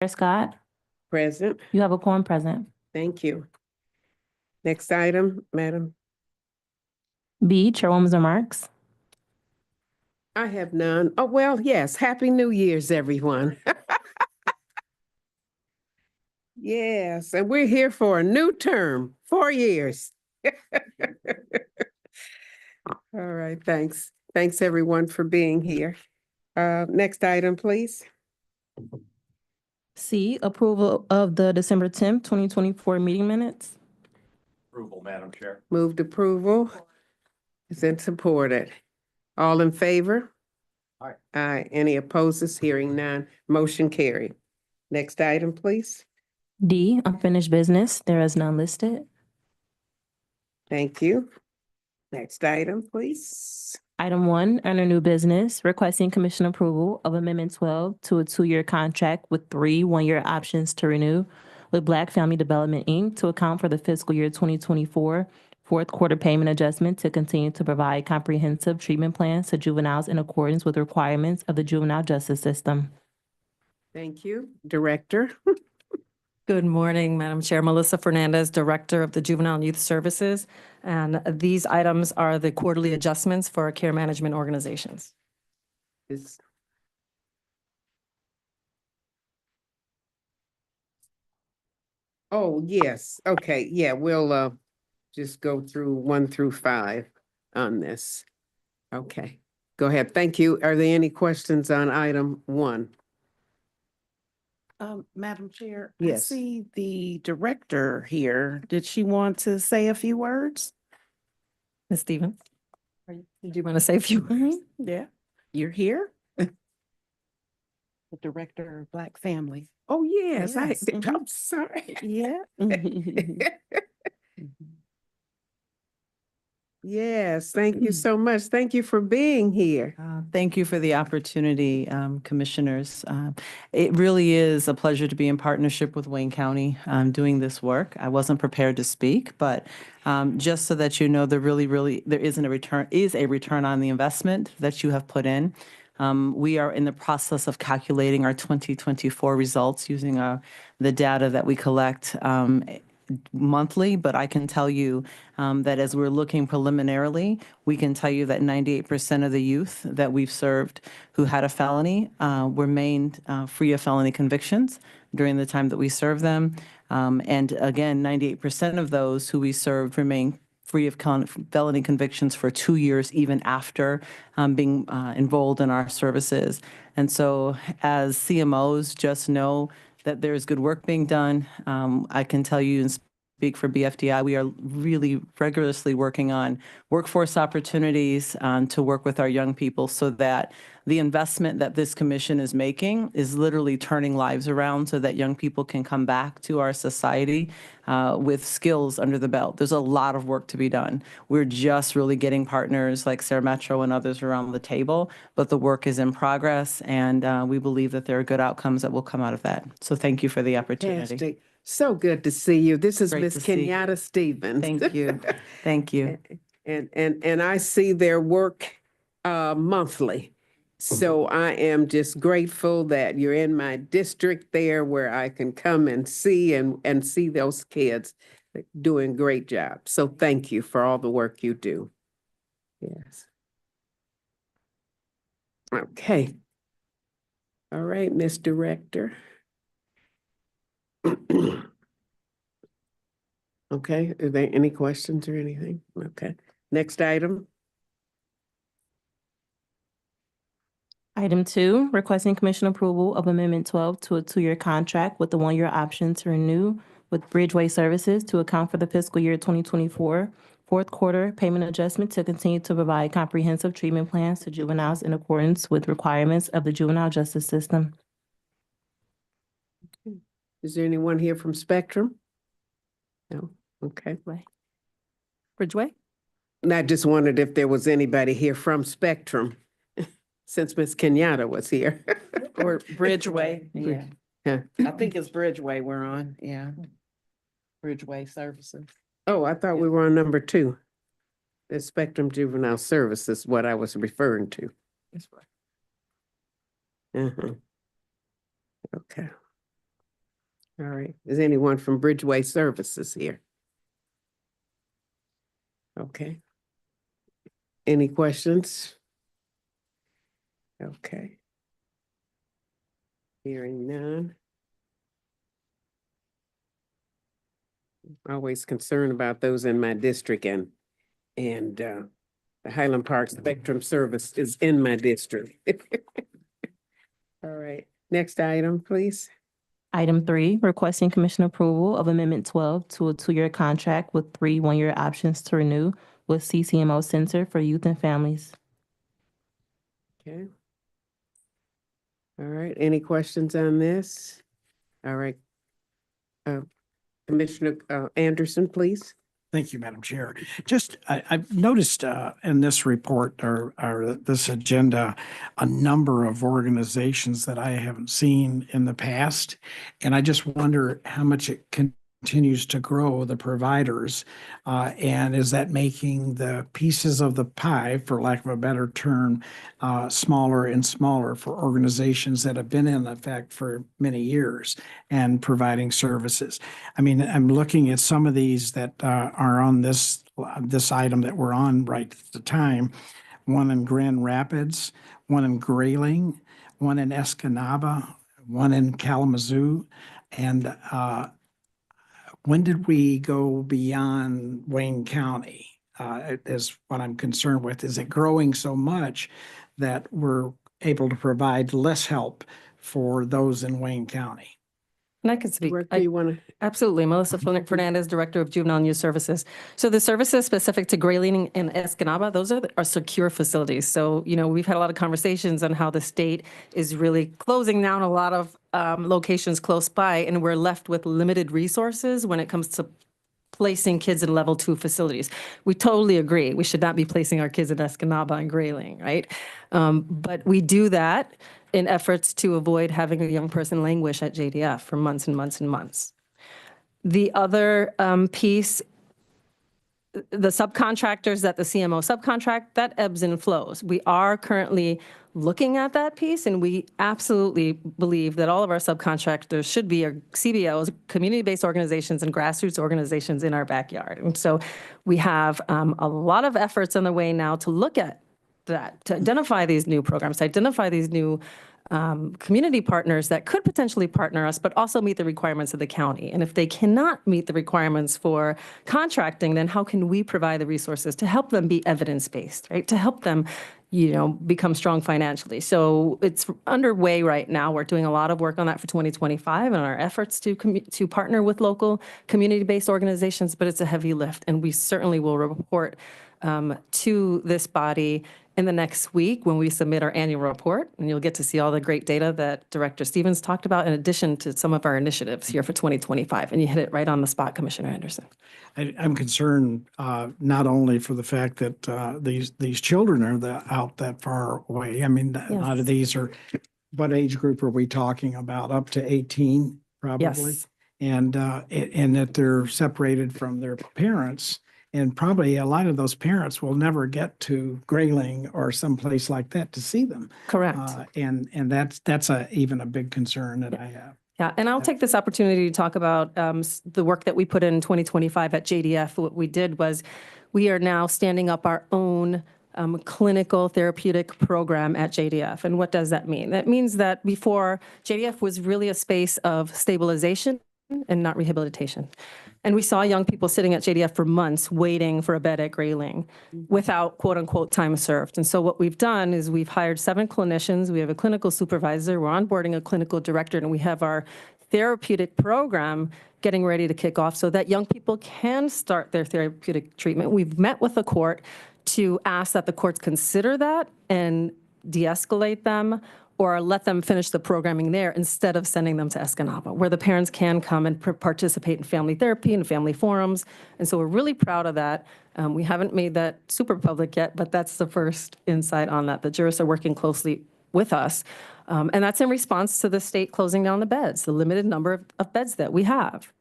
Scott, Present. you have a quorum present. Thank you. Next item, Madam. B, Chairwoman's remarks. I have none. Oh, well, yes. Happy New Year's, everyone. Yes, and we're here for a new term, 4 years. All right, thanks. Thanks, everyone, for being here. Next item, please. C, approval of the December 10th, 2024 meeting minutes. Approval, Madam Chair. Moved approval. Is it supported? All in favor? Aye. Aye. Any opposes? Hearing none. Motion carried. Next item, please. D, unfinished business. There is none listed. Thank you. Next item, please. Item 1, under new business, requesting commission approval of Amendment 12 to a 2-year contract with 3 one-year options to renew with Black Family Development, Inc. to account for the fiscal year 2024 fourth quarter payment adjustment to continue to provide comprehensive treatment plans to juveniles in accordance with requirements of the juvenile justice system. Thank you. Director. Good morning, Madam Chair. Melissa Fernandez, Director of the Juvenile and Youth Services. And these items are the quarterly adjustments for our care management organizations. Is Oh, yes. Okay. Yeah, we'll just go through 1 through 5 on this. Okay. Go ahead. Thank you. Are there any questions on item 1? Madam Chair, I Yes. see the director here. Did she want to say a few words? Ms. Stevens, did you want to say a few words? Yeah, you're here. The director of Black Family. Oh, yes. Yes. I'm sorry. Yeah. Yes. Thank you so much. Thank you for being here. Thank you for the opportunity, commissioners. It really is a pleasure to be in partnership with Wayne County doing this work. I wasn't prepared to speak, but just so that you know, there is a return on the investment that you have put in. We are in the process of calculating our 2024 results using the data that we collect monthly, but I can tell you that as we're looking preliminarily, we can tell you that 98% of the youth that we've served who had a felony remained free of felony convictions during the time that we served them. And again, 98% of those who we served remain free of felony convictions for 2 years, even after being enrolled in our services. And so as CMOs, just know that there is good work being done. I can tell you and speak for BFDI, we are really rigorously working on workforce opportunities to work with our young people so that the investment that this commission is making is literally turning lives around so that young people can come back to our society with skills under the belt. There's a lot of work to be done. We're just really getting partners like Sarah Metro and others around the table, but the work is in progress, and we believe that there are good outcomes that will come out of that. So thank you for the opportunity. Fantastic. So good to see you. This is Great Miss to see you. Kenyatta Stevens. Thank you. Thank you. And I see their work monthly. So I am just grateful that you're in my district there where I can come and see those kids doing great job. So thank you for all the work you do. Yes. Okay. All right, Miss Director. Okay, are there any questions or anything? Okay, next item. Item 2, requesting commission approval of Amendment 12 to a 2-year contract with the 1-year option to renew with Bridgeway Services to account for the fiscal year 2024 fourth quarter payment adjustment to continue to provide comprehensive treatment plans to juveniles in accordance with requirements of the juvenile justice system. Is there anyone here from Spectrum? No, okay. Bridgeway? And I just wondered if there was anybody here from Spectrum, since Miss Kenyatta was here. Or Bridgeway. Yeah. Yeah. I think it's Bridgeway we're on. Yeah. Bridgeway Services. Oh, I thought we were on number 2. The Spectrum Juvenile Services, what I was referring to. That's right. Uh-huh. Okay. All right. Is anyone from Bridgeway Services here? Okay. Any questions? Okay. Hearing none. Always concerned about those in my district and the Highland Park Spectrum Service is in my district. All right, next item, please. Item 3, requesting commission approval of Amendment 12 to a 2-year contract with 3 one-year options to renew with CCMO Center for Youth and Families. Okay. All right, any questions on this? All right. Commissioner Anderson, please. Thank you, Madam Chair. Just, I've noticed in this report or this agenda, a number of organizations that I haven't seen in the past. And I just wonder how much it continues to grow, the providers. And is that making the pieces of the pie, for lack of a better term, smaller and smaller for organizations that have been in effect for many years and providing services? I mean, I'm looking at some of these that are on this item that we're on right at the time. One in Grand Rapids, one in Grayling, one in Escanaba, one in Kalamazoo, and when did we go beyond Wayne County? Is what I'm concerned with. Is it growing so much that we're able to provide less help for those in Wayne County? And I could speak. Where do you want to? Absolutely. Melissa Fernandez, Director of Juvenile and Youth Services. So the services specific to Grayling and Escanaba, those are secure facilities. So, you know, we've had a lot of conversations on how the state is really closing down a lot of locations close by, and we're left with limited resources when it comes to placing kids in level 2 facilities. We totally agree. We should not be placing our kids in Escanaba and Grayling, right? But we do that in efforts to avoid having a young person languish at JDF for months and months and months. The other piece, the subcontractors that the CMO subcontract, that ebbs and flows. We are currently looking at that piece, and we absolutely believe that all of our subcontractors should be our CBOs, community-based organizations and grassroots organizations in our backyard. And so we have a lot of efforts on the way now to look at that, to identify these new programs, to identify these new community partners that could potentially partner us, but also meet the requirements of the county. And if they cannot meet the requirements for contracting, then how can we provide the resources to help them be evidence-based, right? To help them, you know, become strong financially. So it's underway right now. We're doing a lot of work on that for 2025 and our efforts to partner with local community-based organizations, but it's a heavy lift. And we certainly will report to this body in the next week when we submit our annual report, and you'll get to see all the great data that Director Stevens talked about in addition to some of our initiatives here for 2025. And you hit it right on the spot, Commissioner Anderson. I'm concerned not only for the fact that these children are out that far away. I mean, a lot of these are, what age group are we talking about? Up to 18, probably? Yes. And that they're separated from their parents. And probably a lot of those parents will never get to Grayling or someplace like that to see them. Correct. And that's even a big concern that I have. Yeah, and I'll take this opportunity to talk about the work that we put in 2025 at JDF. What we did was we are now standing up our own clinical therapeutic program at JDF. And what does that mean? That means that before, JDF was really a space of stabilization and not rehabilitation. And we saw young people sitting at JDF for months waiting for a bed at Grayling without quote unquote time served. And so what we've done is we've hired 7 clinicians. We have a clinical supervisor. We're onboarding a clinical director, and we have our therapeutic program getting ready to kick off so that young people can start their therapeutic treatment. We've met with the court to ask that the courts consider that and de-escalate them or let them finish the programming there instead of sending them to Escanaba, where the parents can come and participate in family therapy and family forums. And so we're really proud of that. We haven't made that super public yet, but that's the first insight on that. The jurists are working closely with us. And that's in response to the state closing down the beds, the limited number of beds that we have.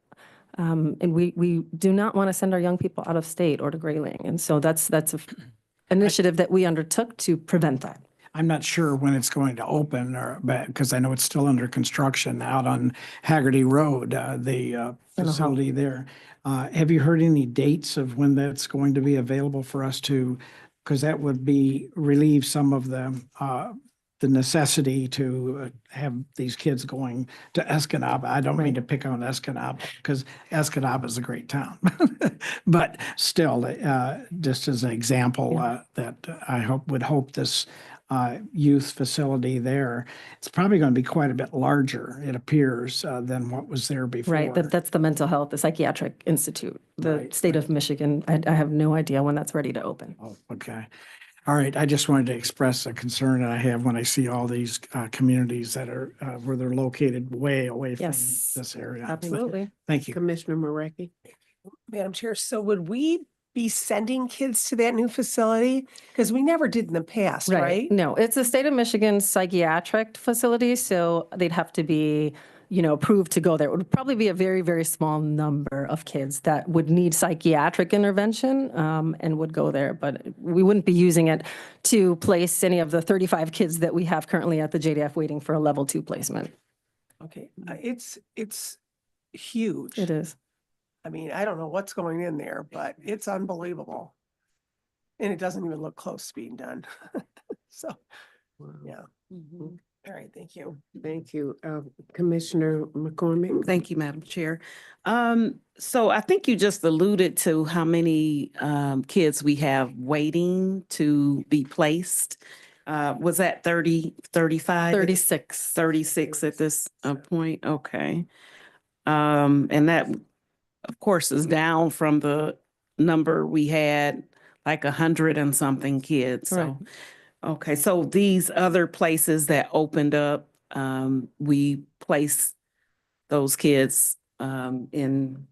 And we do not want to send our young people out of state or to Grayling. And so that's an initiative that we undertook to prevent that. I'm not sure when it's going to open or, but, because I know it's still under construction out on Haggerty Road, the facility there. Have you heard any dates of when that's going to be available for us to, because that would be relieve some of the necessity to have these kids going to Escanaba. I don't mean to pick on Escanaba because Escanaba is a great town. But still, just as an example, that I would hope this youth facility there, it's probably going to be quite a bit larger, it appears, than what was there before. Right, that's the mental health, the psychiatric institute, the Right, state of Michigan. I have no idea when that's ready to open. Oh, okay. All right. I just wanted to express a concern that I have when I see all these communities that are where they're located way away from Yes, this area. Absolutely. Thank you. Commissioner Marecki? Madam Chair, so would we be sending kids to that new facility? Because we never did in the past, right? No, it's a state of Michigan psychiatric facility, so they'd have to be, approved to go there. It would probably be a very, very small number of kids that would need psychiatric intervention and would go there, but we wouldn't be using it to place any of the 35 kids that we have currently at the JDF waiting for a level 2 placement. Okay, it's huge. It is. I mean, I don't know what's going in there, but it's unbelievable. And it doesn't even look close to being done. So, yeah. All right, thank you. Thank you. Commissioner McCormick? Thank you, Madam Chair. So I think you just alluded to how many kids we have waiting to be placed. Was that 30, 35? 36. 36 at this point, okay. And that, of course, is down from the number we had, like 100 and something kids. So, okay, so these other places that opened up, we place those kids in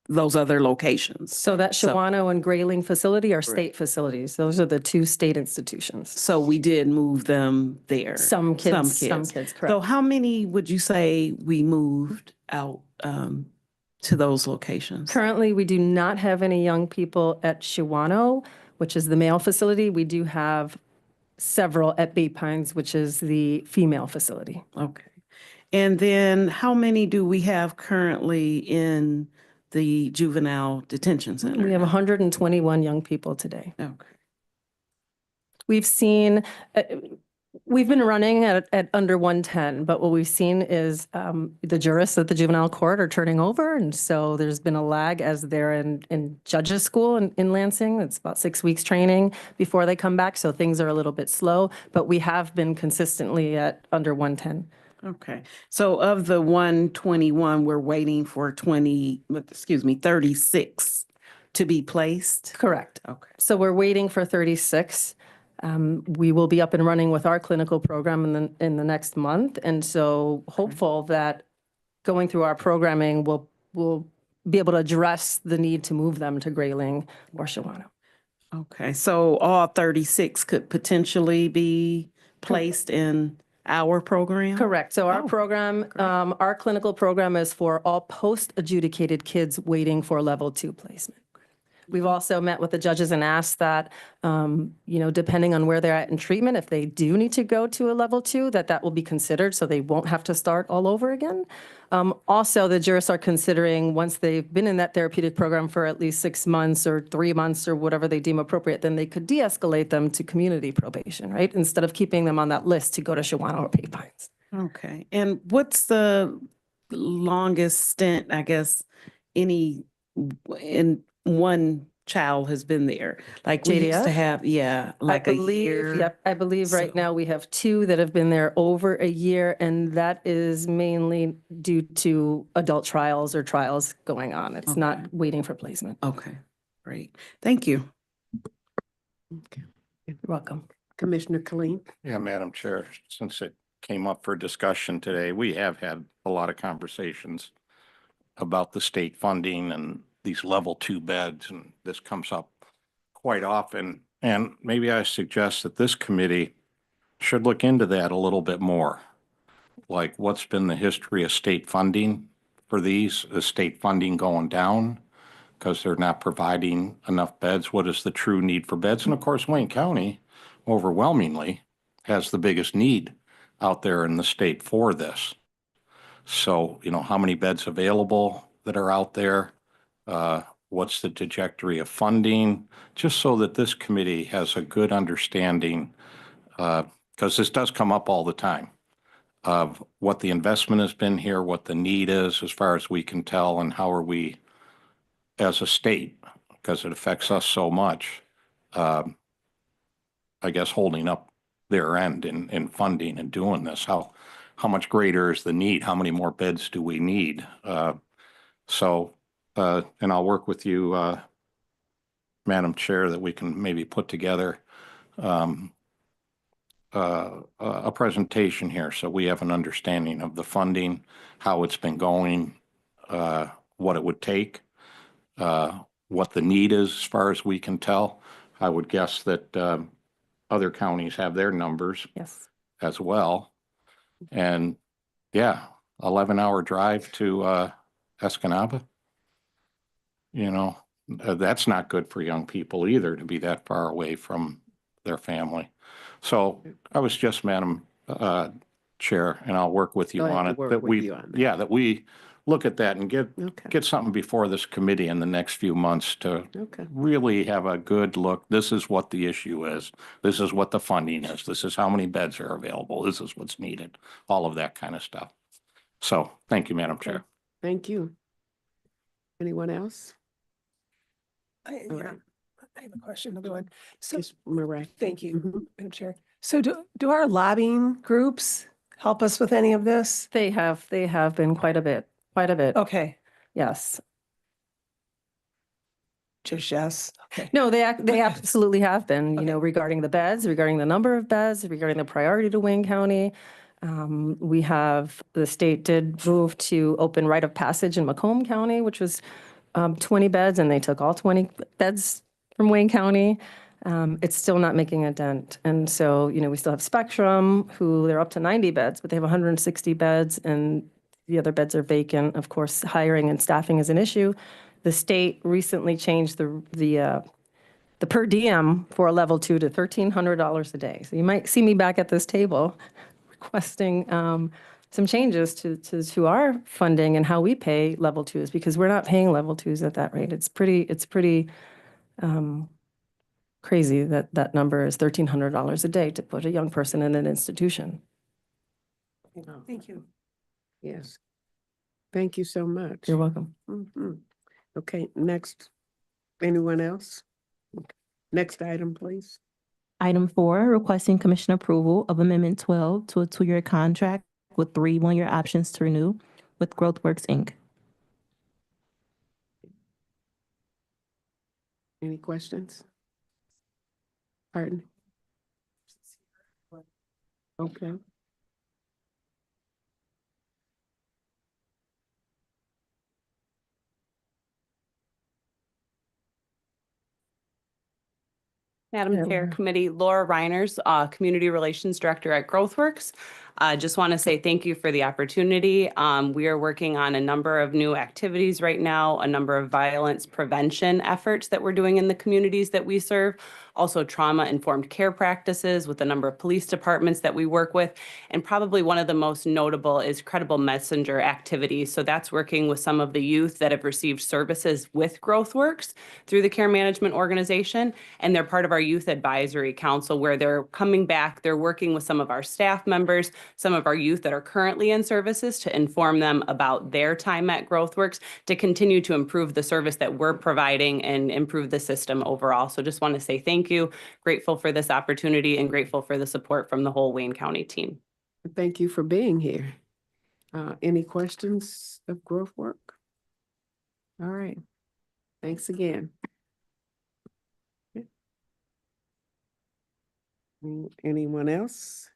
those other locations. So that So- Shawano and Grayling facility are state facilities. Those are the 2 state institutions. So we did move them there. Some kids, correct. So how many would you say we moved out to those locations? Currently, we do not have any young people at Shawano, which is the male facility. We do have several at Bay Pines, which is the female facility. Okay. And then how many do we have currently in the juvenile detention center? We have 121 young people today. Okay. We've seen, we've been running at under 110, but what we've seen is the jurists at the juvenile court are turning over. And so there's been a lag as they're in judges school in Lansing. It's about 6 weeks training before they come back. So things are a little bit slow, but we have been consistently at under 110. Okay. So of the 121, we're waiting for 36 to be placed? Correct. Okay. So we're waiting for 36. We will be up and running with our clinical program in the next month. And so hopeful that going through our programming, we'll be able to address the need to move them to Grayling or Shawano. Okay. So all 36 could potentially be placed in our program? Correct. So our Oh, program, our clinical program is for all post-adjudicated kids waiting for level 2 placement. We've also met with the judges and asked that, depending on where they're at in treatment, if they do need to go to a level 2, that will be considered so they won't have to start all over again. Also, the jurists are considering once they've been in that therapeutic program for at least 6 months or 3 months or whatever they deem appropriate, then they could de-escalate them to community probation, right? Instead of keeping them on that list to go to Shawano or Bay Pines. Okay. And what's the longest stint, I guess, in one child has been there? Like we used to JDF? have, like a year. Yep, I believe right So- now we have 2 that have been there over a year, and that is mainly due to adult trials or trials going on. It's Okay. not waiting for placement. Okay, great. Thank you. You're welcome. Commissioner Khalil? Yeah, Madam Chair, since it came up for discussion today, we have had a lot of conversations about the state funding and these level 2 beds, and this comes up quite often. And maybe I suggest that this committee should look into that a little bit more. Like, what's been the history of state funding for these? Is state funding going down because they're not providing enough beds? What is the true need for beds? And of course, Wayne County overwhelmingly has the biggest need out there in the state for this. So, how many beds available that are out there? What's the trajectory of funding? Just so that this committee has a good understanding, because this does come up all the time, of what the investment has been here, what the need is as far as we can tell, and how are we as a state, because it affects us so much, I guess, holding up their end in funding and doing this. How much greater is the need? How many more beds do we need? And I'll work with you, Madam Chair, that we can maybe put together a presentation here so we have an understanding of the funding, how it's been going, what it would take, what the need is as far as we can tell. I would guess that other counties have their numbers Yes. as well. And yeah, 11-hour drive to Escanaba. That's not good for young people either, to be that far away from their family. So I was just, Madam Chair, and I'll work with you Glad on to it. work That with we, you on that. yeah, that we look at that and Okay. get something before this committee in the next few months to Okay. really have a good look. This is what the issue is. This is what the funding is. This is how many beds are available. This is what's needed. All of that kind of stuff. So thank you, Madam Chair. Thank you. Anyone else? All Yeah, right. I have a question, another one. So, Ms. Murray. thank you, Mhm. Madam Chair. So do our lobbying groups help us with any of this? They have been quite a bit, Okay, yes. just yes, okay. No, they absolutely have been, Okay. regarding the beds, regarding the number of beds, regarding the priority to Wayne County. The state did move to open rite of passage in Macomb County, which was 20 beds, and they took all 20 beds from Wayne County. It's still not making a dent. And so, we still have Spectrum, who they're up to 90 beds, but they have 160 beds, and the other beds are vacant. Of course, hiring and staffing is an issue. The state recently changed the per diem for a level 2 to $1,300 a day. So you might see me back at this table requesting some changes to our funding and how we pay level 2s, because we're not paying level 2s at that rate. It's pretty crazy that number is $1,300 a day to put a young person in an institution. Thank you. Yes. Thank you so much. You're welcome. Mhm. Okay, next. Anyone else? Next item, please. Item 4, requesting commission approval of Amendment 12 to a 2-year contract with 3 one-year options to renew with GrowthWorks, Inc. Any questions? Pardon? Okay. Madam Yeah, Chair, Laura. Committee, Laura Reiners, Community Relations Director at GrowthWorks. Just want to say thank you for the opportunity. We are working on a number of new activities right now, a number of violence prevention efforts that we're doing in the communities that we serve, also trauma-informed care practices with a number of police departments that we work with. And probably one of the most notable is credible messenger activities. So that's working with some of the youth that have received services with GrowthWorks through the care management organization. And they're part of our youth advisory council, where they're coming back, they're working with some of our staff members, some of our youth that are currently in services, to inform them about their time at GrowthWorks, to continue to improve the service that we're providing and improve the system overall. So just want to say thank you, grateful for this opportunity, and grateful for the support from the whole Wayne County team. Thank you for being here. Any questions of GrowthWorks? All right. Thanks again. Anyone else?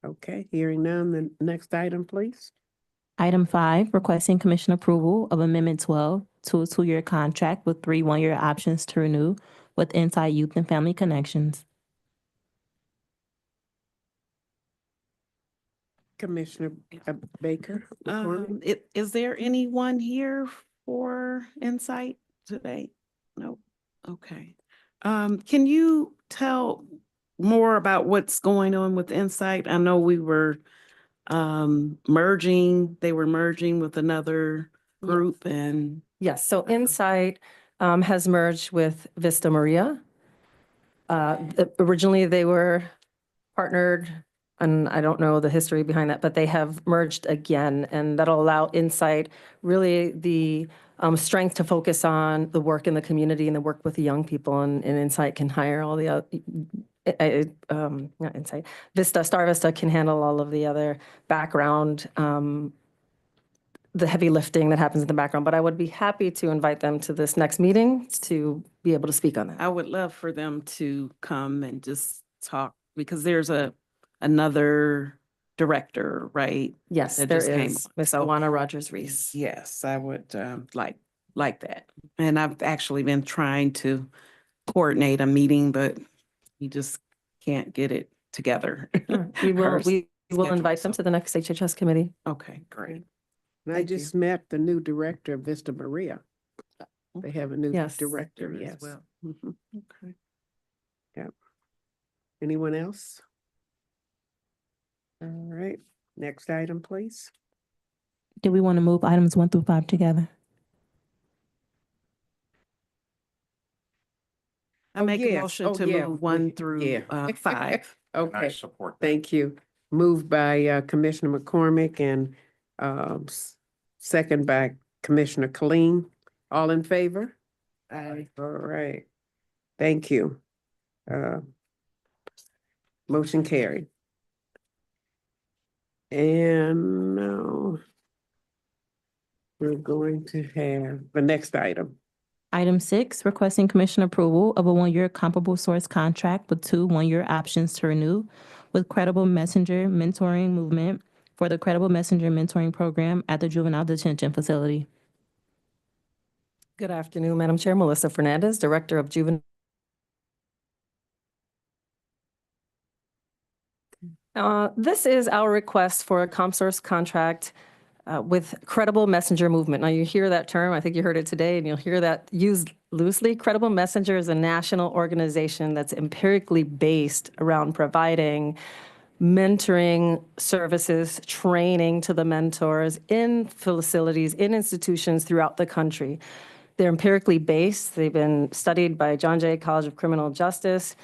Okay, hearing none, the next item, please. Item 5, requesting commission approval of Amendment 12 to a 2-year contract with 3 one-year options to renew with Inside Youth and Family Connections. Commissioner Baker. Is there anyone here for Insight today? No. Okay. Can you tell more about what's going on with Insight? I know we were merging, they were merging with another group and Yes, so Insight has merged with Vista Maria. Originally, they were partnered, and I don't know the history behind that, but they have merged again, and that'll allow Insight really the strength to focus on the work in the community and the work with the young people, and Insight can hire all the not Insight, Vista, Star Vista can handle all of the other background, the heavy lifting that happens in the background, but I would be happy to invite them to this next meeting to be able to speak on that. I would love for them to come and just talk because there's another director, right? Yes, that there just came is, on. Ms. So- Luana Rogers Reese. Yes, I would like that. And I've actually been trying to coordinate a meeting, but we just can't get it together. We will, Our we will schedule, invite them so- to the next HHS committee. Okay, great. And I Thank you. just met the new director of Vista Maria. They have a new Yes. director, There yes. as well. Mhm. Okay. Anyone else? All right, next item, please. Do we want to move items 1 through 5 together? I Oh, make a yes. motion Oh, to yeah, move we- 1 through yeah. 5. And I Okay, support that. thank you. Moved by Commissioner McCormick and second by Commissioner Colleen. All in favor? Aye. All right. Thank you. Motion carried. And now we're going to have the next item. Item 6, requesting commission approval of a 1-year comparable source contract with 2 1-year options to renew with Credible Messenger Mentoring Movement for the Credible Messenger Mentoring Program at the Juvenile Detention Facility. Good afternoon, Madam Chair. Melissa Fernandez, Director of Juvenile. This is our request for a ComSource contract with Credible Messenger Movement. Now, you hear that term, I think you heard it today, and you'll hear that used loosely. Credible Messenger is a national organization that's empirically based around providing mentoring services, training to the mentors in facilities, in institutions throughout the country. They're empirically based. They've been studied by John Jay College of Criminal Justice,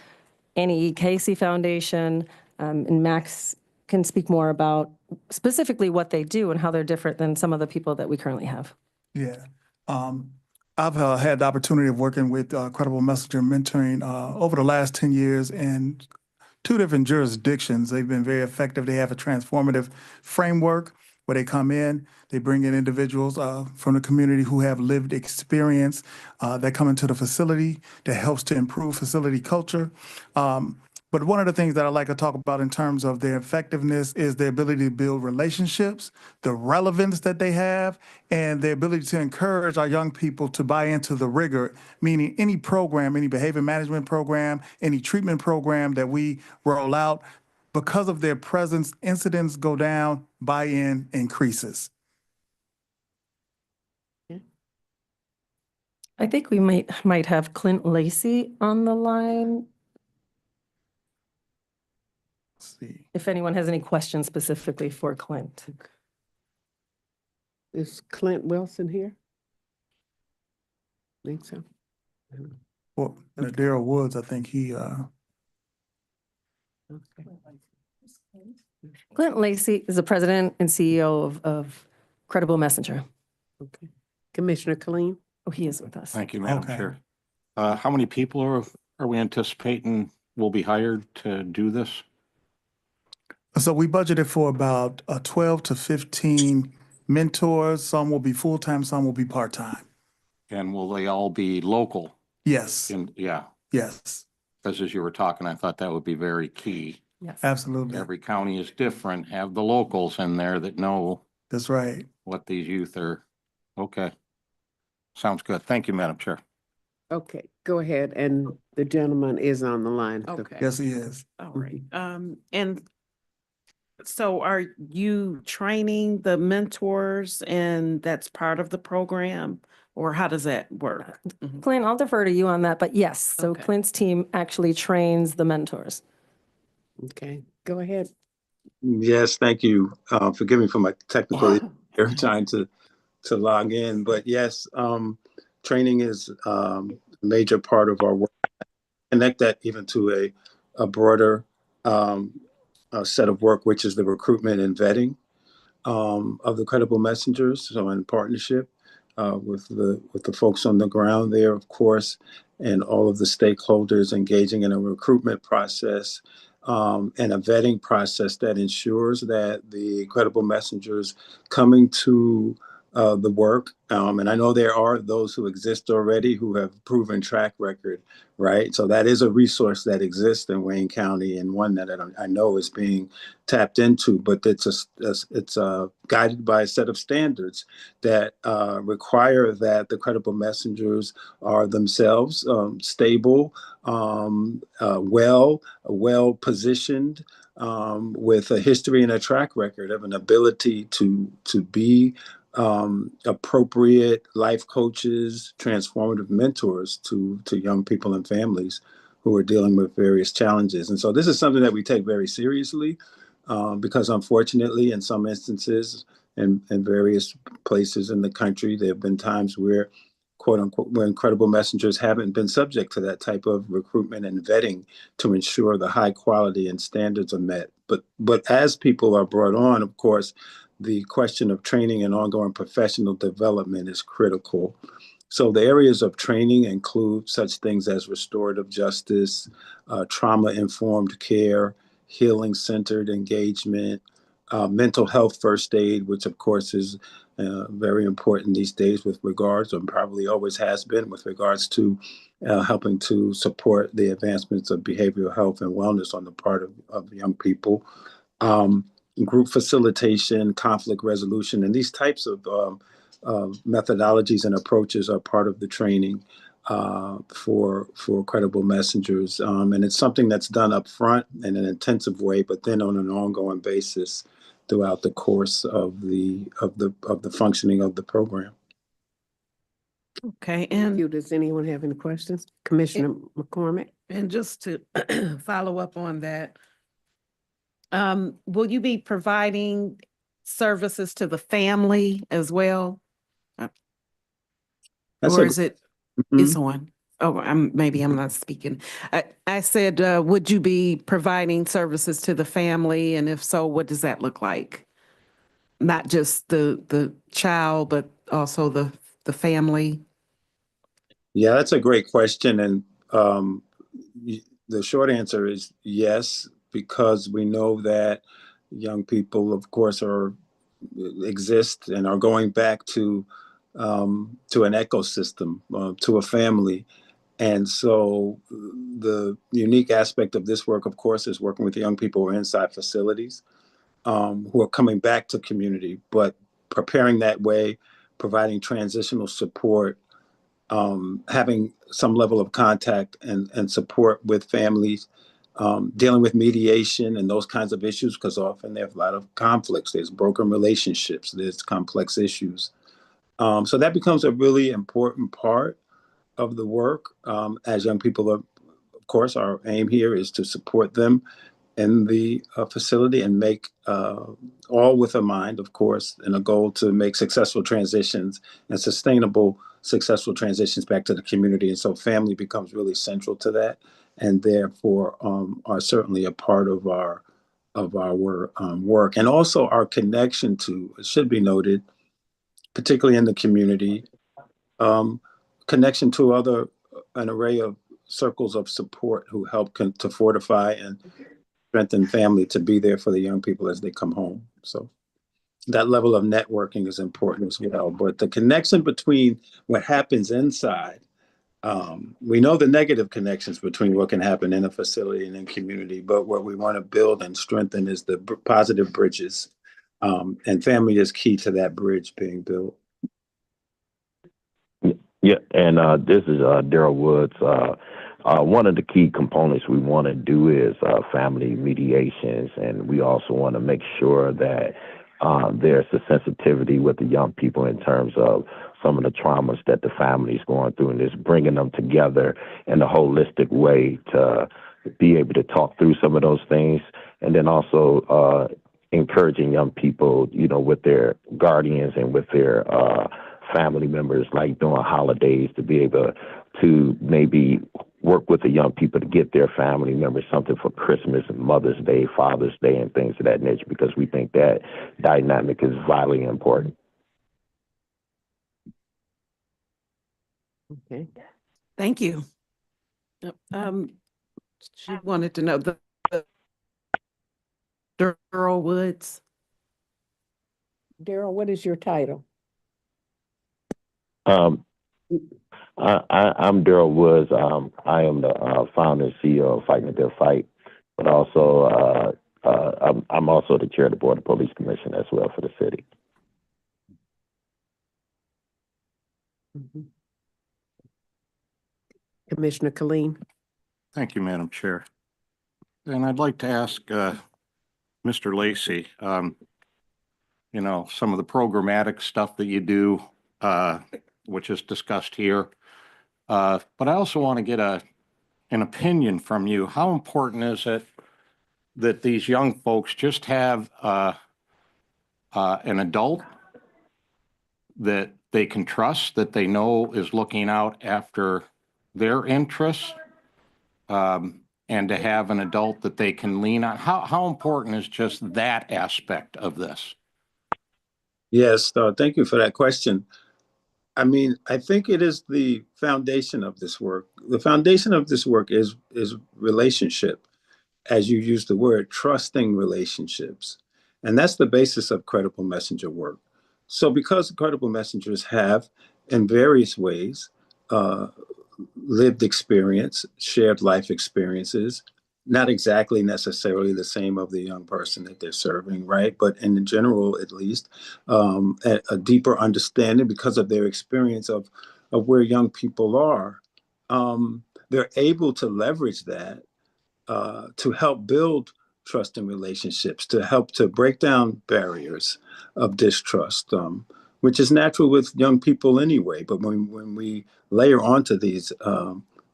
Annie E. Casey Foundation, and Max can speak more about specifically what they do and how they're different than some of the people that we currently have. Yeah. I've had the opportunity of working with Credible Messenger Mentoring over the last 10 years in 2 different jurisdictions. They've been very effective. They have a transformative framework where they come in, they bring in individuals from the community who have lived experience that come into the facility that helps to improve facility culture. But one of the things that I like to talk about in terms of their effectiveness is their ability to build relationships, the relevance that they have, and the ability to encourage our young people to buy into the rigor, meaning any program, any behavior management program, any treatment program that we roll out, because of their presence, incidents go down, buy-in increases. I think we might have Clint Lacey on the line. Let's see. If anyone has any questions specifically for Clint. Is Clint Wilson here? Think so. Well, Daryl Woods, I think he, Okay. Clint Lacey is the president and CEO of Credible Messenger. Okay. Commissioner Colleen? Oh, he is with us. Thank you, Madam Okay. Chair. How many people are we anticipating will be hired to do this? so we budgeted for about 12 to 15 mentors. Some will be full-time, some will be part-time. And will they all be local? Yes, And yeah, yes, because as you were talking, I thought that would be very key. Yes. absolutely. Every county is different. Have the locals in there that know That's right. what these youth are. Okay. Sounds good. Thank you, Madam Chair. Okay, go ahead. And the gentleman is on the line. so- Okay. Yes, he is. All right. And so are you training the mentors and that's part of the program? Or how does that work? Mhm. Clint, I'll defer to you on that, but yes, so Okay. Clint's team actually trains the mentors. Okay, go ahead. Yes, thank you. Forgive me for my technical issue trying to log in, but yes, training is a major part of our work. Connect that even to a broader set of work, which is the recruitment and vetting of the credible messengers. So in partnership with the folks on the ground there, of course, and all of the stakeholders engaging in a recruitment process and a vetting process that ensures that the credible messengers coming to the work. And I know there are those who exist already who have proven track record, right? So that is a resource that exists in Wayne County and one that I know is being tapped into, but it's guided by a set of standards that require that the credible messengers are themselves stable, well positioned, with a history and a track record of an ability to be appropriate life coaches, transformative mentors to young people and families who are dealing with various challenges. And so this is something that we take very seriously because unfortunately, in some instances and in various places in the country, there have been times where, quote unquote, where credible messengers haven't been subject to that type of recruitment and vetting to ensure the high quality and standards are met. But as people are brought on, of course, the question of training and ongoing professional development is critical. So the areas of training include such things as restorative justice, trauma-informed care, healing-centered engagement, mental health first aid, which of course is very important these days with regards, or probably always has been, with regards to helping to support the advancements of behavioral health and wellness on the part of young people. Group facilitation, conflict resolution, and these types of methodologies and approaches are part of the training for credible messengers, and it's something that's done up front in an intensive way, but then on an ongoing basis throughout the course of the functioning of the program. Okay, Thank you. Does anyone have any questions? Commissioner McCormick? and just to follow up on that, will you be providing services to the family as well? That's Or a- is it, Mhm. it's on? Oh, maybe I'm not speaking. I said, would you be providing services to the family? And if so, what does that look like? Not just the child, but also the family? Yeah, that's a great question. And the short answer is yes, because we know that young people, of course, exist and are going back to an ecosystem, to a family. And so the unique aspect of this work, of course, is working with the young people who are inside facilities, who are coming back to community, but preparing that way, providing transitional support, having some level of contact and support with families, dealing with mediation and those kinds of issues, because often there's a lot of conflicts, there's broken relationships, there's complex issues. So that becomes a really important part of the work. As young people are, of course, our aim here is to support them in the facility and make all with a mind, of course, and a goal to make successful transitions and sustainable, successful transitions back to the community. And so family becomes really central to that, and therefore are certainly a part of our work. And also our connection to, it should be noted, particularly in the community, connection to an array of circles of support who help to fortify and strengthen family to be there for the young people as they come home. So that level of networking is important as well. But the connection between what happens inside, we know the negative connections between what can happen in a facility and in community, but what we want to build and strengthen is the positive bridges. And family is key to that bridge being built. Yeah, and this is Daryl Woods. One of the key components we want to do is family mediations, and we also want to make sure that there's a sensitivity with the young people in terms of some of the traumas that the family is going through, and just bringing them together in a holistic way to be able to talk through some of those things. And then also encouraging young people, you know, with their guardians and with their family members, like during holidays, to be able to maybe work with the young people to get their family members something for Christmas and Mother's Day, Father's Day, and things of that nature, because we think that dynamic is vitally important. Okay. Thank you. She wanted to know the Daryl Woods. Daryl, what is your title? I'm Daryl Woods. I am the founder and CEO of Fighting the Good Fight, but also I'm also the chair of the Board of Police Commission as well for the city. Commissioner Killeen. Thank you, Madam Chair. And I'd like to ask Mr. Lacy, you know, some of the programmatic stuff that you do, which is discussed here. But I also want to get an opinion from you. How important is it that these young folks just have an adult that they can trust, that they know is looking out after their interests, and to have an adult that they can lean on? How important is just that aspect of this? Yes, thank you for that question. I mean, I think it is the foundation of this work. The foundation of this work is relationship, as you use the word, trusting relationships. And that's the basis of credible messenger work. So because credible messengers have, in various ways, lived experience, shared life experiences, not exactly necessarily the same of the young person that they're serving, right? But in general, at least, a deeper understanding because of their experience of where young people are. They're able to leverage that to help build trust in relationships, to help to break down barriers of distrust, which is natural with young people anyway. But when we layer onto these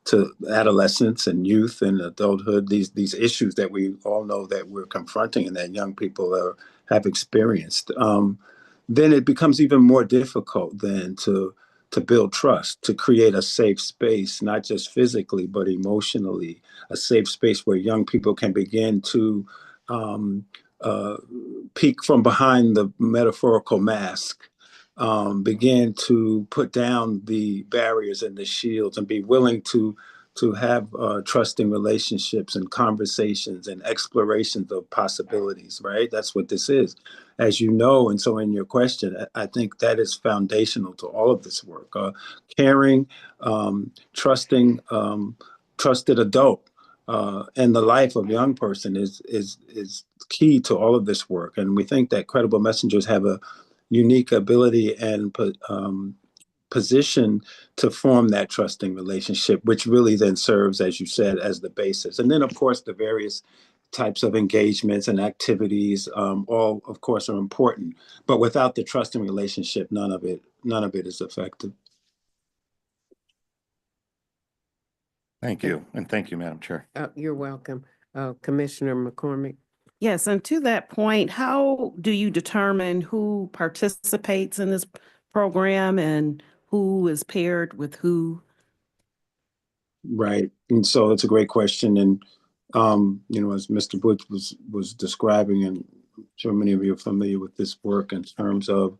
to adolescence and youth and adulthood, these issues that we all know that we're confronting and that young people have experienced, then it becomes even more difficult then to build trust, to create a safe space, not just physically, but emotionally, a safe space where young people can begin to peek from behind the metaphorical mask, begin to put down the barriers and the shields and be willing to have trusting relationships and conversations and explorations of possibilities, right? That's what this is, as you know. And so in your question, I think that is foundational to all of this work. Caring, trusting, trusted adult and the life of a young person is key to all of this work. And we think that credible messengers have a unique ability and position to form that trusting relationship, which really then serves, as you said, as the basis. And then, of course, the various types of engagements and activities, all, of course, are important. But without the trusting relationship, none of it is effective. Thank you. And thank you, Madam Chair. You're welcome. Commissioner McCormick. Yes, and to that point, how do you determine who participates in this program and who is paired with who? Right. And so that's a great question. And, you know, as Mr. Butch was describing, and I'm sure many of you are familiar with this work in terms of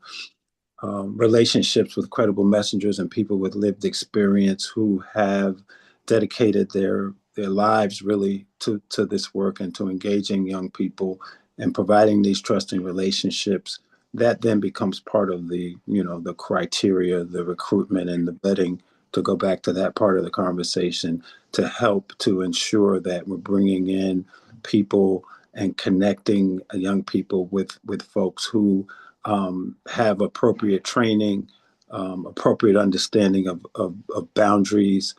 relationships with credible messengers and people with lived experience who have dedicated their lives really to this work and to engaging young people and providing these trusting relationships. That then becomes part of the, you know, the criteria, the recruitment and the vetting, to go back to that part of the conversation, to help to ensure that we're bringing in people and connecting young people with folks who have appropriate training, appropriate understanding of boundaries,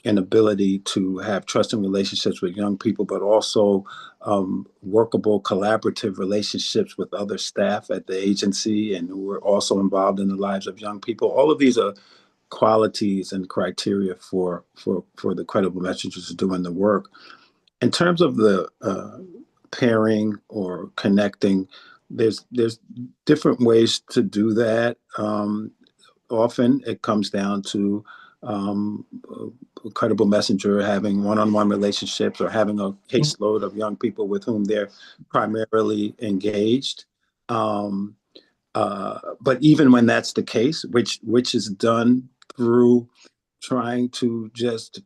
and ability to have trusting relationships with young people, but also workable, collaborative relationships with other staff at the agency and who are also involved in the lives of young people. All of these are qualities and criteria for the credible messengers doing the work. In terms of the pairing or connecting, there's different ways to do that. Often it comes down to a credible messenger having one-on-one relationships or having a caseload of young people with whom they're primarily engaged. But even when that's the case, which is done through trying to just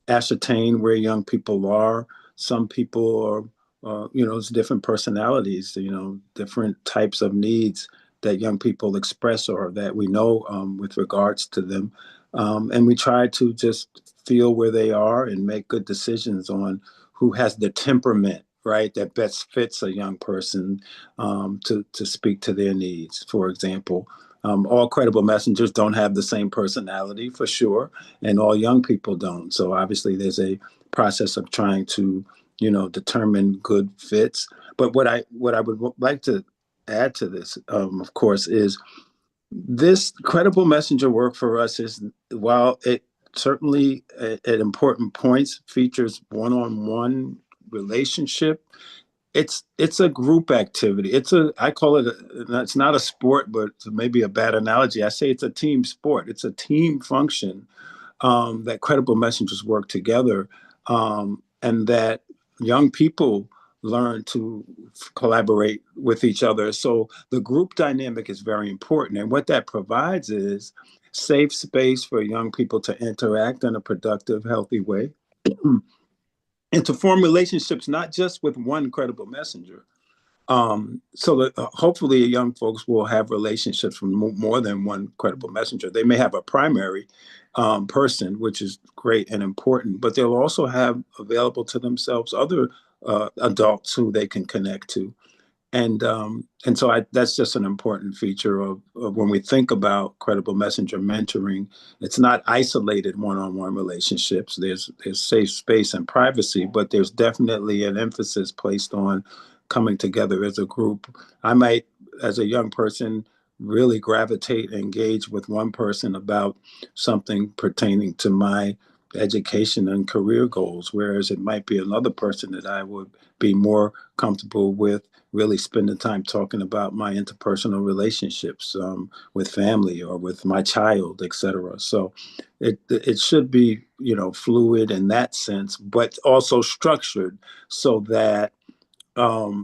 ascertain where young people are. Some people are, it's different personalities, different types of needs that young people express or that we know with regards to them. And we try to just feel where they are and make good decisions on who has the temperament, right, that best fits a young person to speak to their needs, for example. All credible messengers don't have the same personality, for sure, and all young people don't. So obviously there's a process of trying to, determine good fits. But what I would like to add to this, of course, is this credible messenger work for us is, while it certainly at important points features one-on-one relationship, it's a group activity. I call it, it's not a sport, but maybe a bad analogy. I say it's a team sport. It's a team function that credible messengers work together, and that young people learn to collaborate with each other. So the group dynamic is very important. And what that provides is safe space for young people to interact in a productive, healthy way. And to form relationships, not just with one credible messenger. So that hopefully young folks will have relationships from more than one credible messenger. They may have a primary person, which is great and important, but they'll also have available to themselves other adults who they can connect to. And so that's just an important feature of when we think about credible messenger mentoring. It's not isolated one-on-one relationships. There's safe space and privacy, but there's definitely an emphasis placed on coming together as a group. I might, as a young person, really gravitate and engage with one person about something pertaining to my education and career goals, whereas it might be another person that I would be more comfortable with really spending time talking about my interpersonal relationships with family or with my child, et cetera. So it should be, fluid in that sense, but also structured so that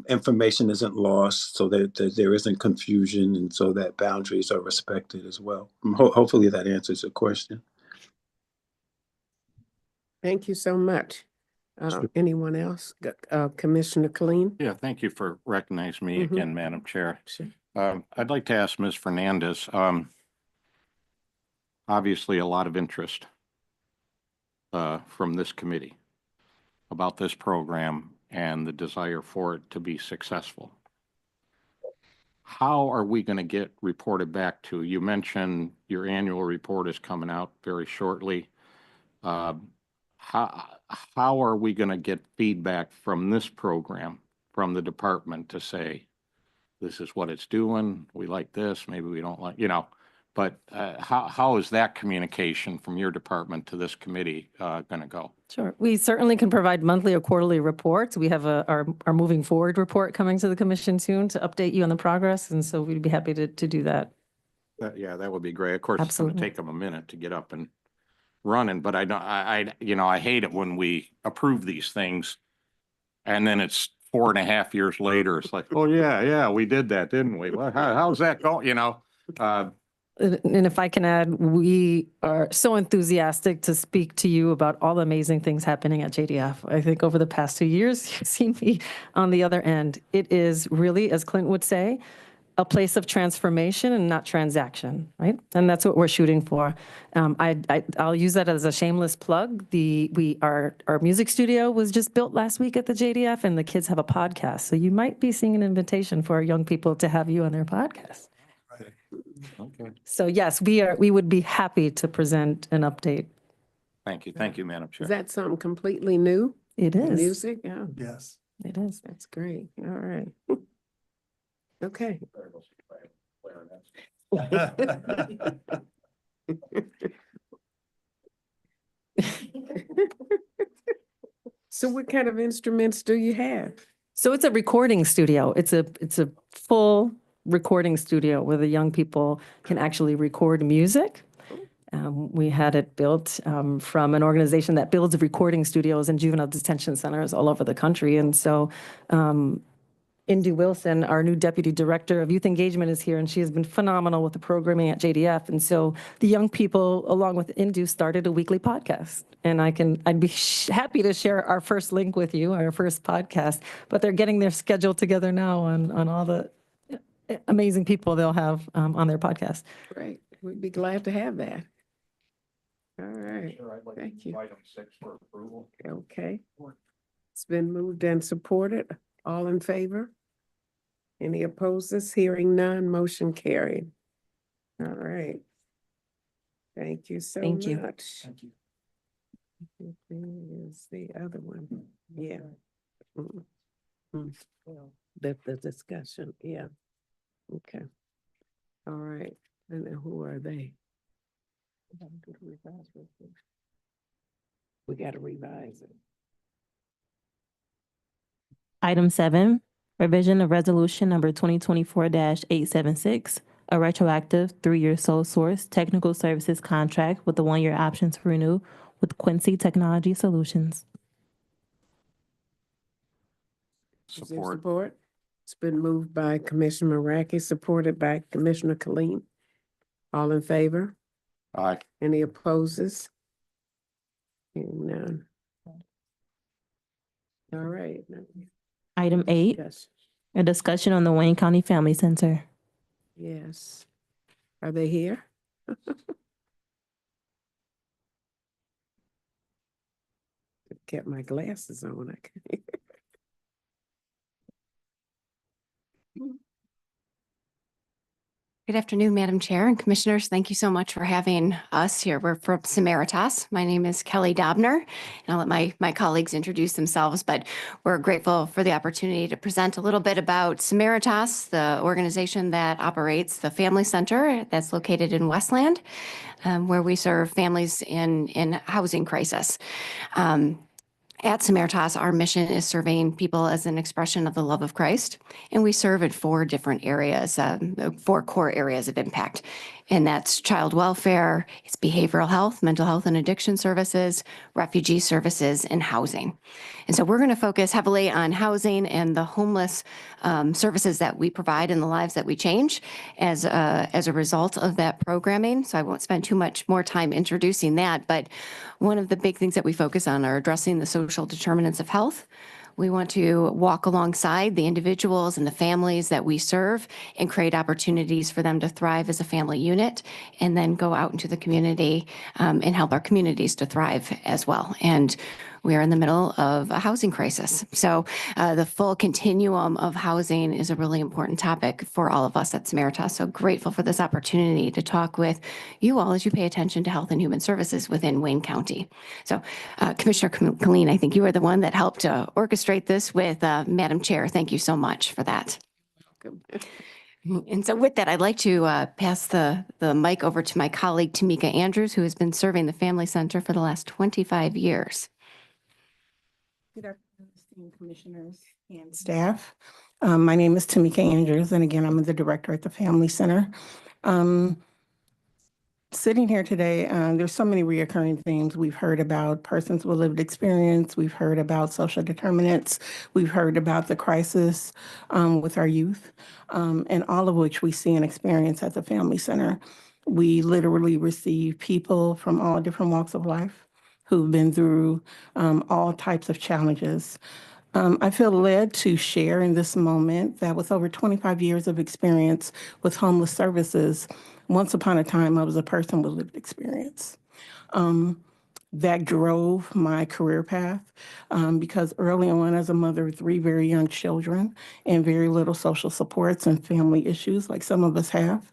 information isn't lost, so that there isn't confusion, and so that boundaries are respected as well. Hopefully that answers your question. Thank you so much. Anyone else? Commissioner Killeen? Yeah, thank you for recognizing me again, Madam Chair. Sure. I'd like to ask Ms. Fernandez, obviously a lot of interest from this committee about this program and the desire for it to be successful. How are we going to get reported back to? You mentioned your annual report is coming out very shortly. How are we going to get feedback from this program, from the department, to say, this is what it's doing, we like this, maybe we don't like, but how is that communication from your department to this committee going to go? Sure. We certainly can provide monthly or quarterly reports. We have our moving forward report coming to the commission soon to update you on the progress. And so we'd be happy to do that. Yeah, that would be great. Of course, it's going to Absolutely. take them a minute to get up and running, but I hate it when we approve these things and then it's 4.5 years later. It's like, oh yeah, we did that, didn't we? Well, how's that going? And if I can add, we are so enthusiastic to speak to you about all the amazing things happening at JDF. I think over the past 2 years, you've seen me on the other end. It is really, as Clint would say, a place of transformation and not transaction, right? And that's what we're shooting for. I'll use that as a shameless plug. Our music studio was just built last week at the JDF, and the kids have a podcast. So you might be seeing an invitation for our young people to have you on their podcast. Okay. So yes, we would be happy to present an update. Thank you, Madam Chair. Is that something completely new? It is. Music? Yeah, Yes. It is. that's great. All right. Okay. So what kind of instruments do you have? So it's a recording studio. It's a full recording studio where the young people can actually record music. We had it built from an organization that builds recording studios and juvenile detention centers all over the country. And so Indy Wilson, our new Deputy Director of Youth Engagement, is here, and she has been phenomenal with the programming at JDF. And so the young people, along with Indy, started a weekly podcast. And I'd be happy to share our first link with you, our first podcast. But they're getting their schedule together now on all the amazing people they'll have on their podcast. Great. We'd be glad to have that. All right. Thank you. Item 6 for approval. Okay. It's been moved and supported. All in favor? Any opposes? Hearing none, motion carried. All right. Thank you so Thank you. much. Thank you. Is the other one? Yeah. The discussion, yeah. Okay. All right. And then who are they? We got to revise it. Item 7, revision of resolution number 2024-876, a retroactive 3-year sole source technical services contract with the 1-year option to renew with Quincy Technology Solutions. Is there Support. support? It's been moved by Commissioner Maraki, supported by Commissioner Khalil. All in favor? Aye. Any opposes? Hearing none. All right. Item 8, Yes. a discussion on the Wayne County Family Center. Yes. Are they here? Kept my glasses on. I can't. Good afternoon, Madam Chair and Commissioners. Thank you so much for having us here. We're from Samaritas. My name is Kelly Dobner, and I'll let my colleagues introduce themselves, but we're grateful for the opportunity to present a little bit about Samaritas, the organization that operates the Family Center that's located in Westland, where we serve families in housing crisis. At Samaritas, our mission is serving people as an expression of the love of Christ, and we serve in 4 different areas, 4 core areas of impact, and that's child welfare, it's behavioral health, mental health and addiction services, refugee services, and housing. And so we're going to focus heavily on housing and the homeless services that we provide in the lives that we change as a result of that programming. So I won't spend too much more time introducing that, but one of the big things that we focus on are addressing the social determinants of health. We want to walk alongside the individuals and the families that we serve and create opportunities for them to thrive as a family unit, and then go out into the community and help our communities to thrive as well. And we are in the middle of a housing crisis. So the full continuum of housing is a really important topic for all of us at Samaritas. So grateful for this opportunity to talk with you all as you pay attention to health and human services within Wayne County. So Commissioner Khalil, I think you are the one that helped orchestrate this with Madam Chair. Thank you so much for that. And so with that, I'd like to pass the mic over to my colleague, Tamika Andrews, who has been serving the Family Center for the last 25 years. Good afternoon, esteemed commissioners and staff. My name is Tamika Andrews, and again, I'm the director at the Family Center. Sitting here today, there's so many reoccurring themes. We've heard about persons with lived experience. We've heard about social determinants. We've heard about the crisis with our youth, and all of which we see and experience at the Family Center. We literally receive people from all different walks of life who've been through all types of challenges. I feel led to share in this moment that with over 25 years of experience with homeless services, once upon a time, I was a person with lived experience. That drove my career path because early on, as a mother of 3 very young children and very little social supports and family issues like some of us have,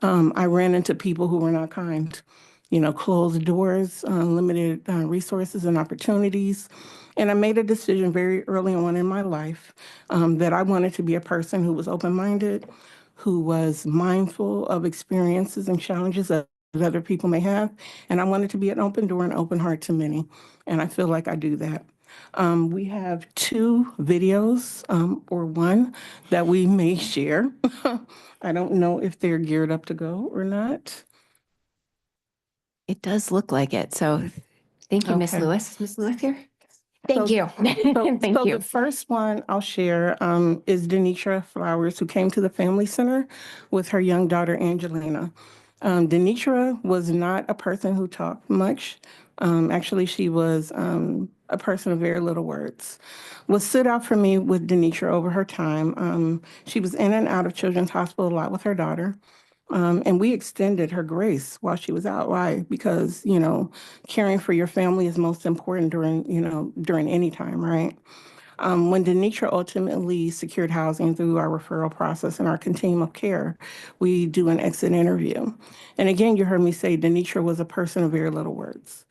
I ran into people who were not kind. You know, closed doors, limited resources and opportunities. And I made a decision very early on in my life that I wanted to be a person who was open-minded, who was mindful of experiences and challenges that other people may have. And I wanted to be an open door and open heart to many. And I feel like I do that. We have two videos, or one that we may share. I don't know if they're geared up to go or not. It does look like it. So thank you, Ms. Okay. Lewis. Is Ms. Lewis here? Thank So- you. So Thank you. the first one I'll share is Denitra Flowers, who came to the Family Center with her young daughter, Angelina. Denitra was not a person who talked much. Actually, she was a person of very little words. What stood out for me with Denitra over her time, she was in and out of Children's Hospital a lot with her daughter. And we extended her grace while she was out. Why? Because, caring for your family is most important during any time, right? When Denitra ultimately secured housing through our referral process and our continuum of care, we do an exit interview. And again, you heard me say Denitra was a person of very little words.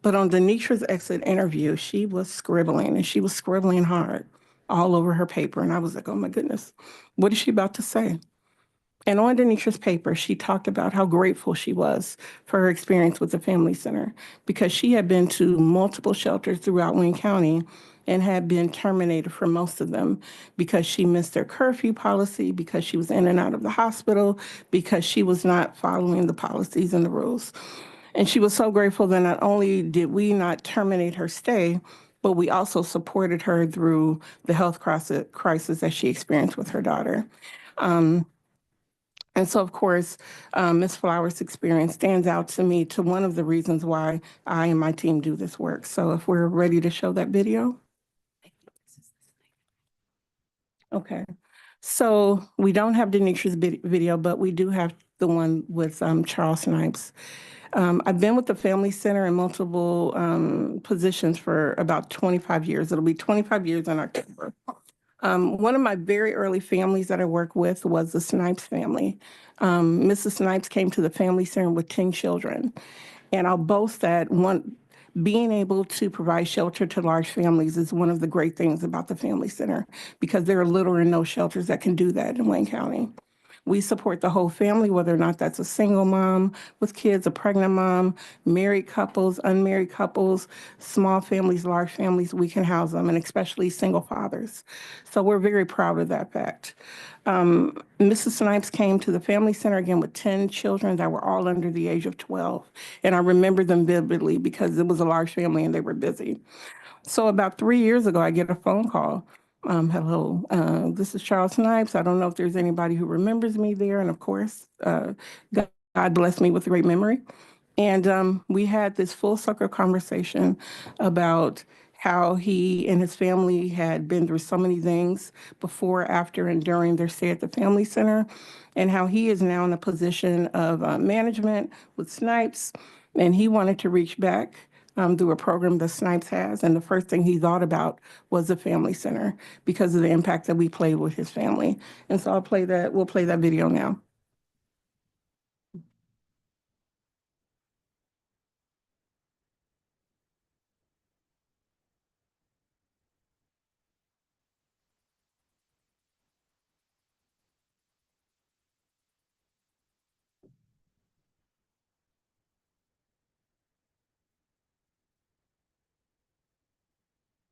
But on Denitra's exit interview, she was scribbling, and she was scribbling hard all over her paper. And I was like, oh my goodness, what is she about to say? And on Denitra's paper, she talked about how grateful she was for her experience with the Family Center because she had been to multiple shelters throughout Wayne County and had been terminated for most of them because she missed their curfew policy, because she was in and out of the hospital, because she was not following the policies and the rules. And she was so grateful that not only did we not terminate her stay, but we also supported her through the health crisis that she experienced with her daughter. And so, of course, Ms. Flowers' experience stands out to me to one of the reasons why I and my team do this work. So if we're ready to show that video. Okay. So we don't have Denitra's video, but we do have the one with Charles Snipes. I've been with the Family Center in multiple positions for about 25 years. It'll be 25 years in October. One of my very early families that I worked with was the Snipes family. Mrs. Snipes came to the Family Center with 10 children. And I'll boast that being able to provide shelter to large families is one of the great things about the Family Center because there are little or no shelters that can do that in Wayne County. We support the whole family, whether or not that's a single mom with kids, a pregnant mom, married couples, unmarried couples, small families, large families, we can house them, and especially single fathers. So we're very proud of that fact. Mrs. Snipes came to the Family Center again with 10 children that were all under the age of 12. And I remember them vividly because it was a large family and they were busy. So about 3 years ago, I get a phone call. Hello, this is Charles Snipes. I don't know if there's anybody who remembers me there. And of course, God blessed me with a great memory. And we had this full circle conversation about how he and his family had been through so many things before, after, and during their stay at the Family Center, and how he is now in a position of management with Snipes, and he wanted to reach back through a program that Snipes has. And the first thing he thought about was the Family Center because of the impact that we played with his family. And so we'll play that video now.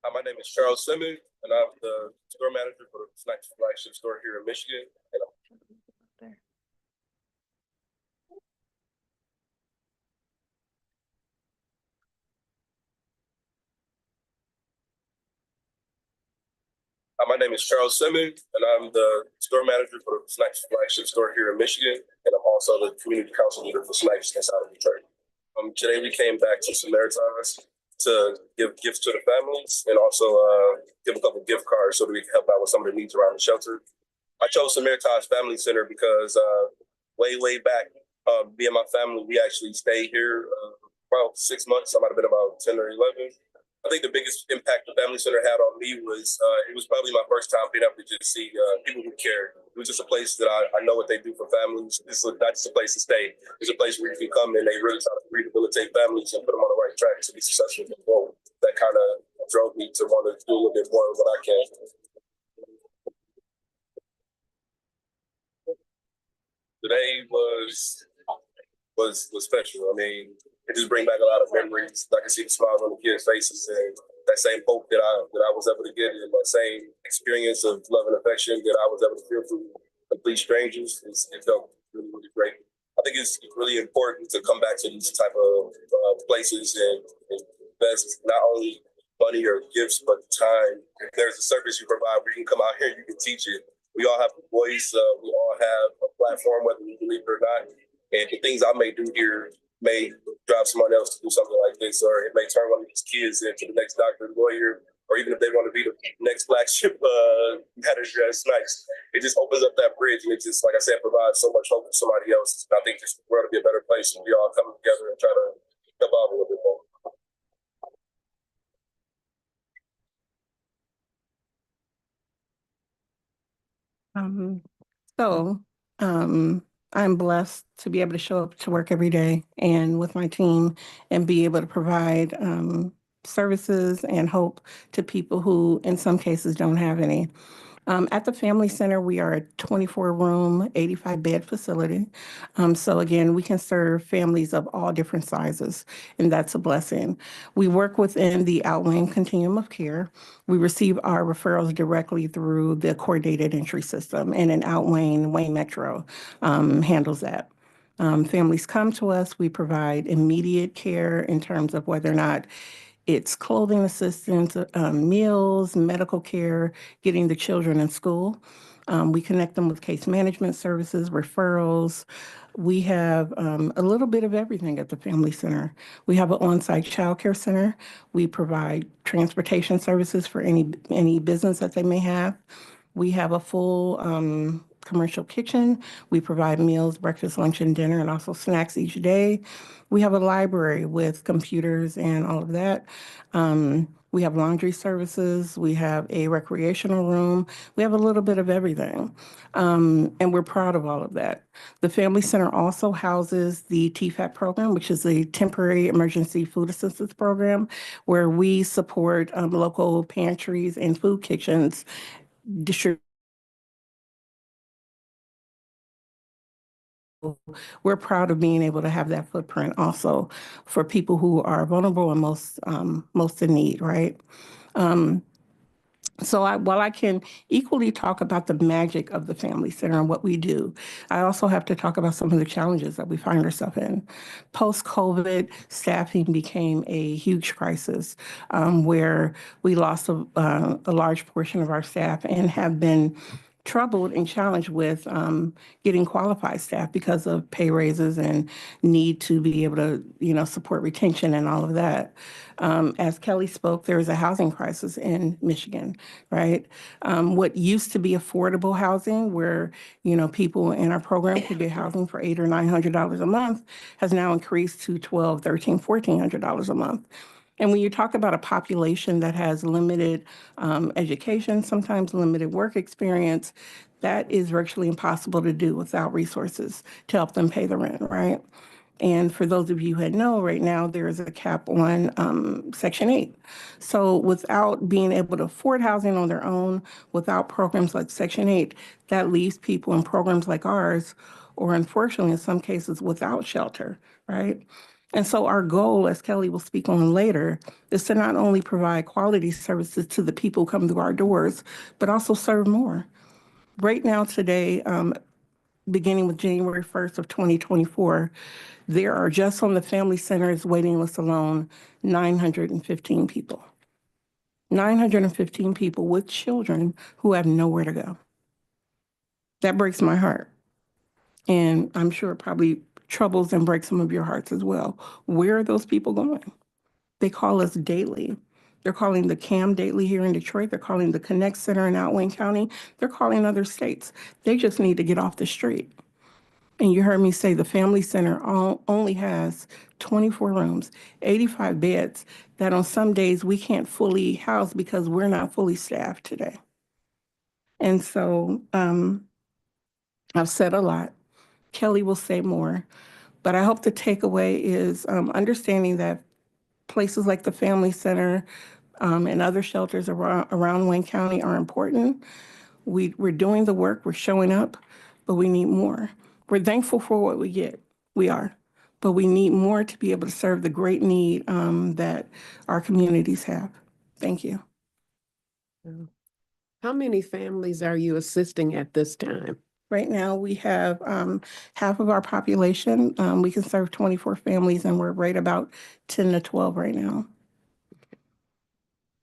Hi, my name is Charles Simmons, and I'm the store manager for the Snipes flagship store here in Michigan. And Hi, my name is Charles Simmons, and I'm the store manager for the Snipes flagship store here in Michigan. And I'm also the community council leader for Snipes inside of Detroit. Today we came back to Samaritas to give gifts to the families and also give a couple gift cards so that we can help out with some of the needs around the shelter. I chose Samaritas Family Center because way back, me and my family, we actually stayed here about 6 months. I might have been about 10 or 11. I think the biggest impact the Family Center had on me was it was probably my first time being able to just see people who care. It was just a place that I know what they do for families. It's not just a place to stay. It's a place where you can come and they really try to rehabilitate families and put them on the right track to be successful in the world. That kind of drove me to want to do a little bit more of what I can. Today was special. I mean, it just brings back a lot of memories. I can see the smiles on the kids' faces, and that same hope that I was able to get, and that same experience of love and affection that I was able to feel from complete strangers. It felt really, really great. I think it's really important to come back to these type of places and invest not only money or gifts, but time. If there's a service you provide where you can come out here, you can teach it. We all have a voice. We all have a platform, whether we believe it or not. And the things I may do here may drive someone else to do something like this, or it may turn one of these kids into the next doctor, lawyer, or even if they want to be the next flagship manager at Snipes. It just opens up that bridge, and it just, like I said, provides so much hope for somebody else. And I think this world will be a better place when we all come together and try to help out a little bit more. So, I'm blessed to be able to show up to work every day and with my team and be able to provide services and hope to people who, in some cases, don't have any. At the Family Center, we are a 24-room, 85-bed facility. So again, we can serve families of all different sizes, and that's a blessing. We work within the Wayne continuum of care. We receive our referrals directly through the coordinated entry system, and in Wayne Metro handles that. Families come to us, we provide immediate care in terms of whether or not it's clothing assistance, meals, medical care, getting the children in school. We connect them with case management services, referrals. We have a little bit of everything at the Family Center. We have an on-site childcare center. We provide transportation services for any business that they may have. We have a full commercial kitchen. We provide meals, breakfast, lunch, and dinner, and also snacks each day. We have a library with computers and all of that. We have laundry services. We have a recreational room. We have a little bit of everything. And we're proud of all of that. The Family Center also houses the TFAP program, which is a temporary emergency food assistance program, where we support local pantries and food kitchens distribute. We're proud of being able to have that footprint also for people who are vulnerable and most in need, right? So while I can equally talk about the magic of the Family Center and what we do, I also have to talk about some of the challenges that we find ourselves in. Post-COVID, staffing became a huge crisis where we lost a large portion of our staff and have been troubled and challenged with getting qualified staff because of pay raises and need to be able to, support retention and all of that. As Kelly spoke, there is a housing crisis in Michigan, right? What used to be affordable housing where, people in our program could get housing for $800 or $900 a month has now increased to $1,200, $1,300, $1,400 a month. And when you talk about a population that has limited education, sometimes limited work experience, that is virtually impossible to do without resources to help them pay the rent, right? And for those of you who know, right now, there is a cap on Section 8. So without being able to afford housing on their own, without programs like Section 8, that leaves people in programs like ours, or unfortunately, in some cases, without shelter, right? And so our goal, as Kelly will speak on later, is to not only provide quality services to the people who come through our doors, but also serve more. Right now, today, beginning with January 1st of 2024, there are just on the Family Center's waiting list alone, 915 people. 915 people with children who have nowhere to go. That breaks my heart. And I'm sure it probably troubles and breaks some of your hearts as well. Where are those people going? They call us daily. They're calling the CAM daily here in Detroit. They're calling the Connect Center in Wayne County. They're calling other states. They just need to get off the street. And you heard me say the Family Center only has 24 rooms, 85 beds that on some days we can't fully house because we're not fully staffed today. And so I've said a lot. Kelly will say more, but I hope the takeaway is understanding that places like the Family Center and other shelters around Wayne County are important. We're doing the work, we're showing up, but we need more. We're thankful for what we get, we are, but we need more to be able to serve the great need that our communities have. Thank you. How many families are you assisting at this time? Right now, we have half of our population. We can serve 24 families, and we're right about 10 to 12 right now.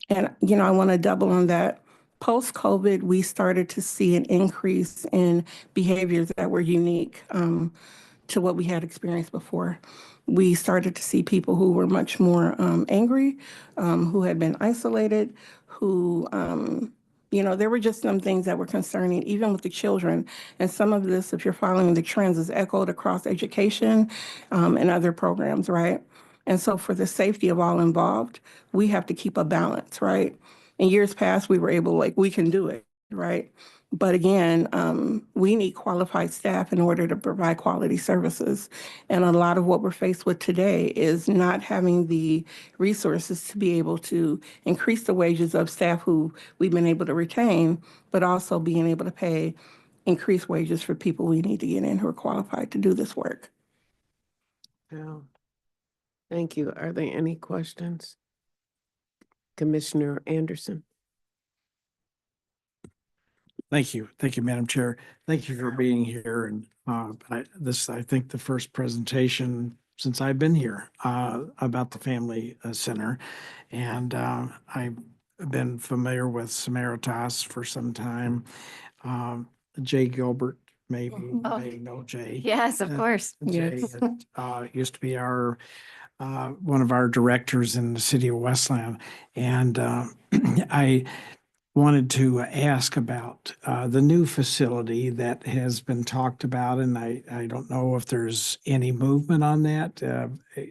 And, I want to double on that. Post-COVID, we started to see an increase in behaviors that were unique to what we had experienced before. We started to see people who were much more angry, who had been isolated, who, there were just some things that were concerning, even with the children. And some of this, if you're following the trends, is echoed across education and other programs, right? And so for the safety of all involved, we have to keep a balance, right? In years past, we were able, we can do it, right? But again, we need qualified staff in order to provide quality services. And a lot of what we're faced with today is not having the resources to be able to increase the wages of staff who we've been able to retain, but also being able to pay increased wages for people we need to get in who are qualified to do this work. Well, thank you. Are there any questions? Commissioner Anderson. Thank you. Thank you, Madam Chair. Thank you for being here. And I think, the first presentation since I've been here about the Family Center. And I've been familiar with Samaritas for some time. Jay Gilbert, maybe know Jay. Yes, of course. Jay Yes. used to be our one of our directors in the city of Westland. And I wanted to ask about the new facility that has been talked about, and I don't know if there's any movement on that,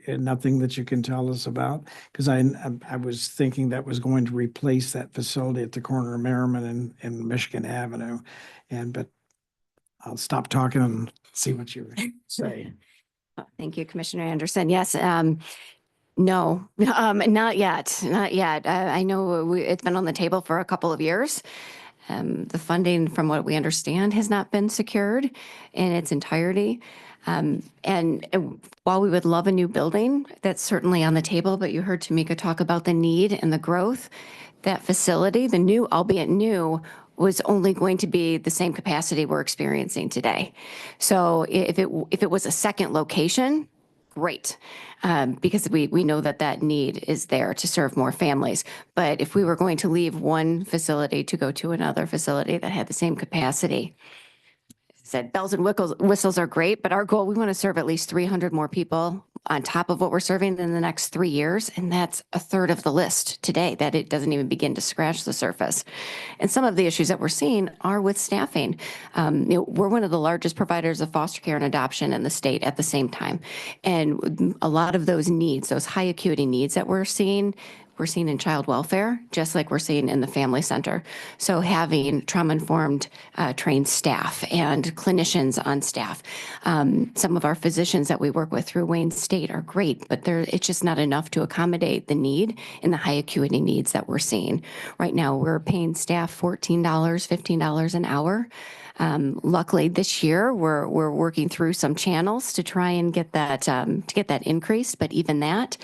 nothing that you can tell us about, because I was thinking that was going to replace that facility at the corner of Merriman and Michigan Avenue, but I'll stop talking and see what you say. Thank you, Commissioner Anderson. Yes, no, not yet, not yet. I know it's been on the table for a couple of years. The funding, from what we understand, has not been secured in its entirety. And while we would love a new building, that's certainly on the table, but you heard Tamika talk about the need and the growth. That facility, the new, albeit new, was only going to be the same capacity we're experiencing today. So if it was a second location, great, because we know that need is there to serve more families. But if we were going to leave one facility to go to another facility that had the same capacity, said bells and whistles are great, but our goal, we want to serve at least 300 more people on top of what we're serving in the next 3 years. And that's a third of the list today, that it doesn't even begin to scratch the surface. And some of the issues that we're seeing are with staffing. We're one of the largest providers of foster care and adoption in the state at the same time. And a lot of those needs, those high acuity needs that we're seeing in child welfare, just like we're seeing in the family center. So having trauma-informed trained staff and clinicians on staff. Some of our physicians that we work with through Wayne State are great, but it's just not enough to accommodate the need and the high acuity needs that we're seeing. Right now, we're paying staff $14, $15 an hour. Luckily, this year, we're working through some channels to try and get that increased, but even that,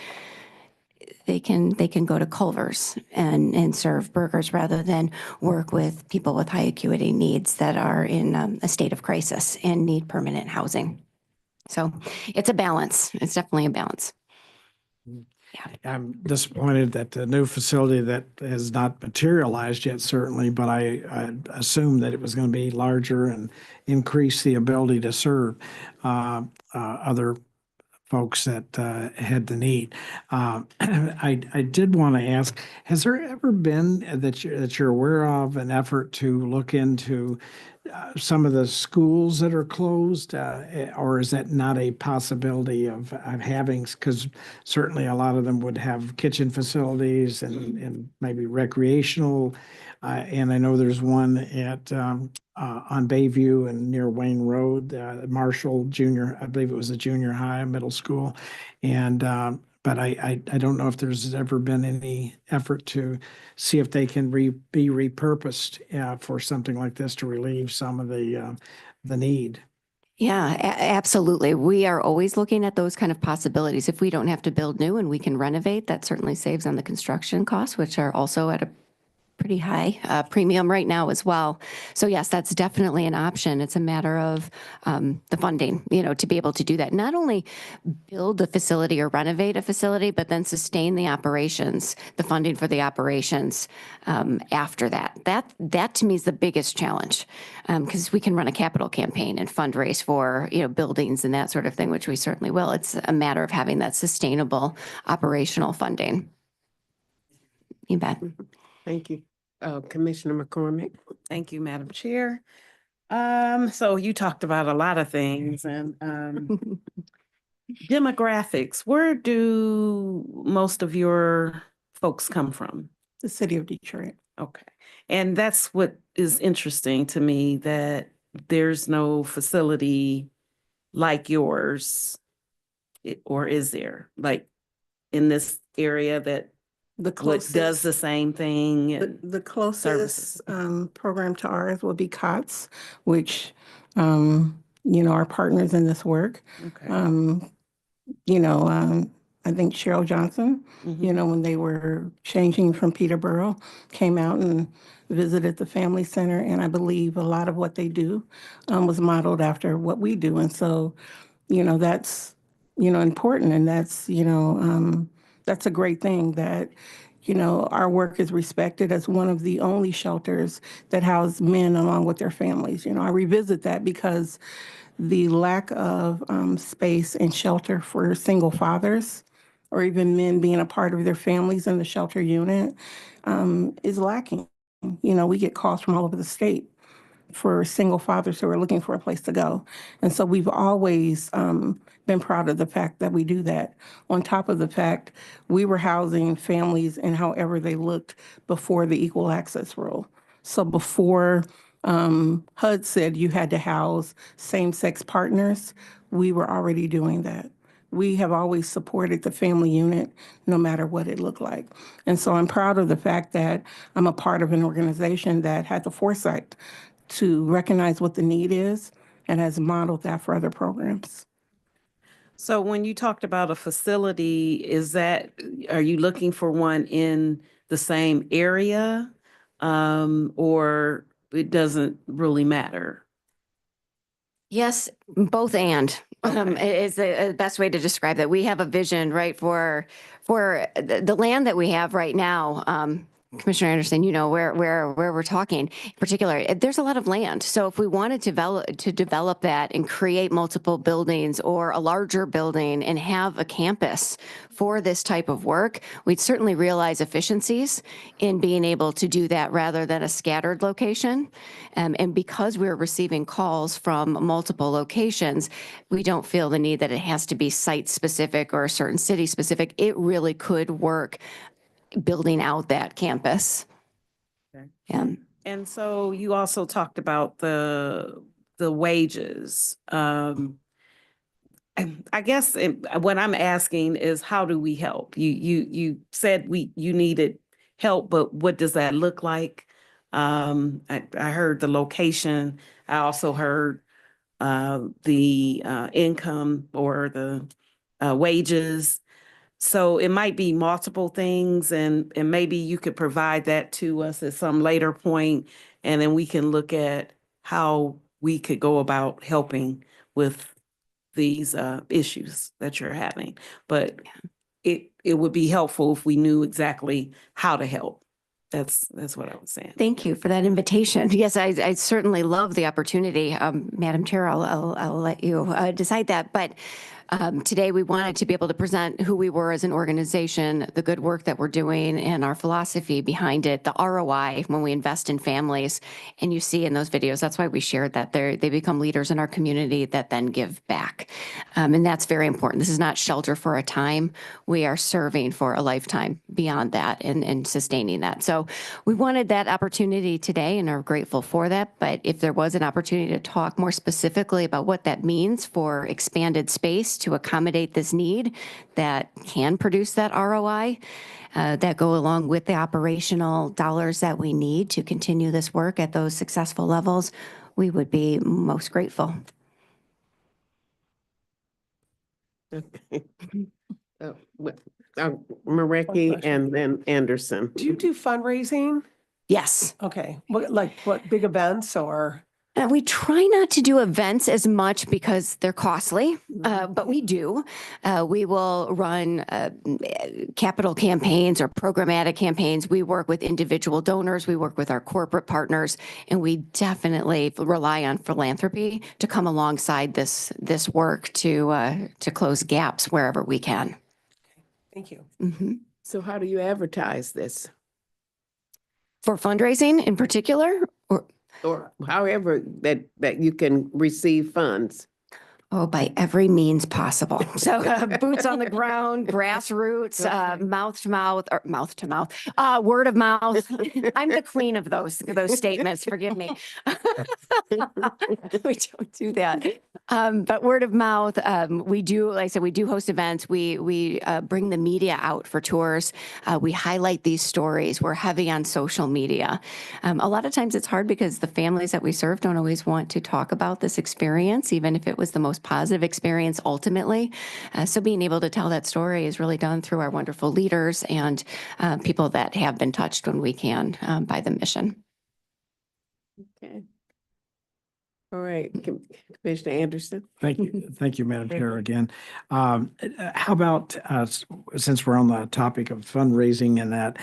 they can go to Culver's and serve burgers rather than work with people with high acuity needs that are in a state of crisis and need permanent housing. So it's a balance. It's definitely a balance. I'm disappointed that the new facility that has not materialized yet, certainly, but I assumed that it was going to be larger and increase the ability to serve other folks that had the need. I did want to ask, has there ever been that you're aware of an effort to look into some of the schools that are closed, or is that not a possibility of having? Because certainly a lot of them would have kitchen facilities and maybe recreational. And I know there's one at on Bayview and near Wayne Road, Marshall Junior, I believe it was a junior high, middle school. And but I don't know if there's ever been any effort to see if they can be repurposed for something like this to relieve some of the need. Yeah, absolutely. We are always looking at those kind of possibilities. If we don't have to build new and we can renovate, that certainly saves on the construction costs, which are also at a pretty high premium right now as well. So yes, that's definitely an option. It's a matter of the funding, to be able to do that. Not only build the facility or renovate a facility, but then sustain the operations, the funding for the operations after that. That to me is the biggest challenge, because we can run a capital campaign and fundraise for buildings and that sort of thing, which we certainly will. It's a matter of having that sustainable operational funding. You bet. Thank you. Commissioner McCormick. Thank you, Madam Chair. So you talked about a lot of things and demographics. Where do most of your folks come from? The city of Detroit. Okay. And that's what is interesting to me, that there's no facility like yours, or is there, like in this area that The what does closest, the same thing? the, and the closest services? program to ours will be COTS, which, are partners in this work. Okay. I think Cheryl Johnson, Mhm. when they were changing from Peterborough, came out and visited the Family Center. And I believe a lot of what they do was modeled after what we do. And so, that's, important. And that's a great thing that, our work is respected as one of the only shelters that house men along with their families. I revisit that because the lack of space and shelter for single fathers or even men being a part of their families in the shelter unit is lacking. We get calls from all over the state for single fathers who are looking for a place to go. And so we've always been proud of the fact that we do that. On top of the fact, we were housing families in however they looked before the equal access rule. So before HUD said you had to house same-sex partners, we were already doing that. We have always supported the family unit, no matter what it looked like. And so I'm proud of the fact that I'm a part of an organization that had the foresight to recognize what the need is and has modeled that for other programs. So when you talked about a facility, are you looking for one in the same area? Or it doesn't really matter? Yes, both and is the best way to describe that. We have a vision, right, for the land that we have right now. Commissioner Anderson, where we're talking in particular, there's a lot of land. So if we wanted to develop that and create multiple buildings or a larger building and have a campus for this type of work, we'd certainly realize efficiencies in being able to do that rather than a scattered location. And because we're receiving calls from multiple locations, we don't feel the need that it has to be site specific or a certain city specific. It really could work building out that campus. Okay. Yeah. And so you also talked about the wages. I guess what I'm asking is, how do we help? You said you needed help, but what does that look like? I heard the location. I also heard the income or the wages. So it might be multiple things, and maybe you could provide that to us at some later point, and then we can look at how we could go about helping with these issues that you're having. But it would be helpful if we knew exactly how to help. That's what I was saying. Thank you for that invitation. Yes, I certainly love the opportunity. Madam Chair, I'll let you decide that. But today we wanted to be able to present who we were as an organization, the good work that we're doing, and our philosophy behind it, the ROI when we invest in families. And you see in those videos, that's why we shared that they become leaders in our community that then give back. And that's very important. This is not shelter for a time. We are serving for a lifetime beyond that and sustaining that. So we wanted that opportunity today and are grateful for that. But if there was an opportunity to talk more specifically about what that means for expanded space to accommodate this need that can produce that ROI, that go along with the operational dollars that we need to continue this work at those successful levels, we would be most grateful. Okay. Marecki and then Anderson. Do you do fundraising? Yes. Okay, what big events or? We try not to do events as much because they're costly, but we do. We will run capital campaigns or programmatic campaigns. We work with individual donors. We work with our corporate partners, and we definitely rely on philanthropy to come alongside this work to close gaps wherever we can. Thank you. Mhm. So how do you advertise this? For fundraising in particular, Or however that you can receive funds? oh, by every means possible. So boots on the ground, grassroots, mouth to mouth, word of mouth. I'm the queen of those statements. Forgive me. We don't do that. But word of mouth, we do, like I said, we do host events. We bring the media out for tours. We highlight these stories. We're heavy on social media. A lot of times it's hard because the families that we serve don't always want to talk about this experience, even if it was the most positive experience ultimately. So being able to tell that story is really done through our wonderful leaders and people that have been touched when we can by the mission. Okay. All right, Commissioner Anderson. Thank you, Madam Chair, again. How about, since we're on the topic of fundraising and that,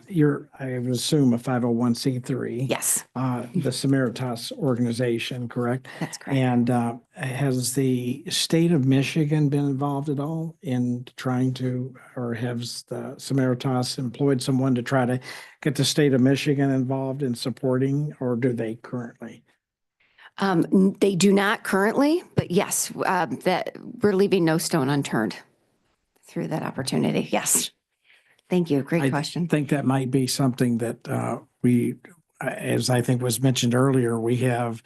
you're, I would assume, a 501c3. Yes. The Samaritas organization, correct? That's correct. And has the state of Michigan been involved at all in trying to, or has the Samaritas employed someone to try to get the state of Michigan involved in supporting, or do they currently? They do not currently, but yes, that we're leaving no stone unturned through that opportunity. Yes. Thank you. Great question. I think that might be something that we, as I think was mentioned earlier, we have,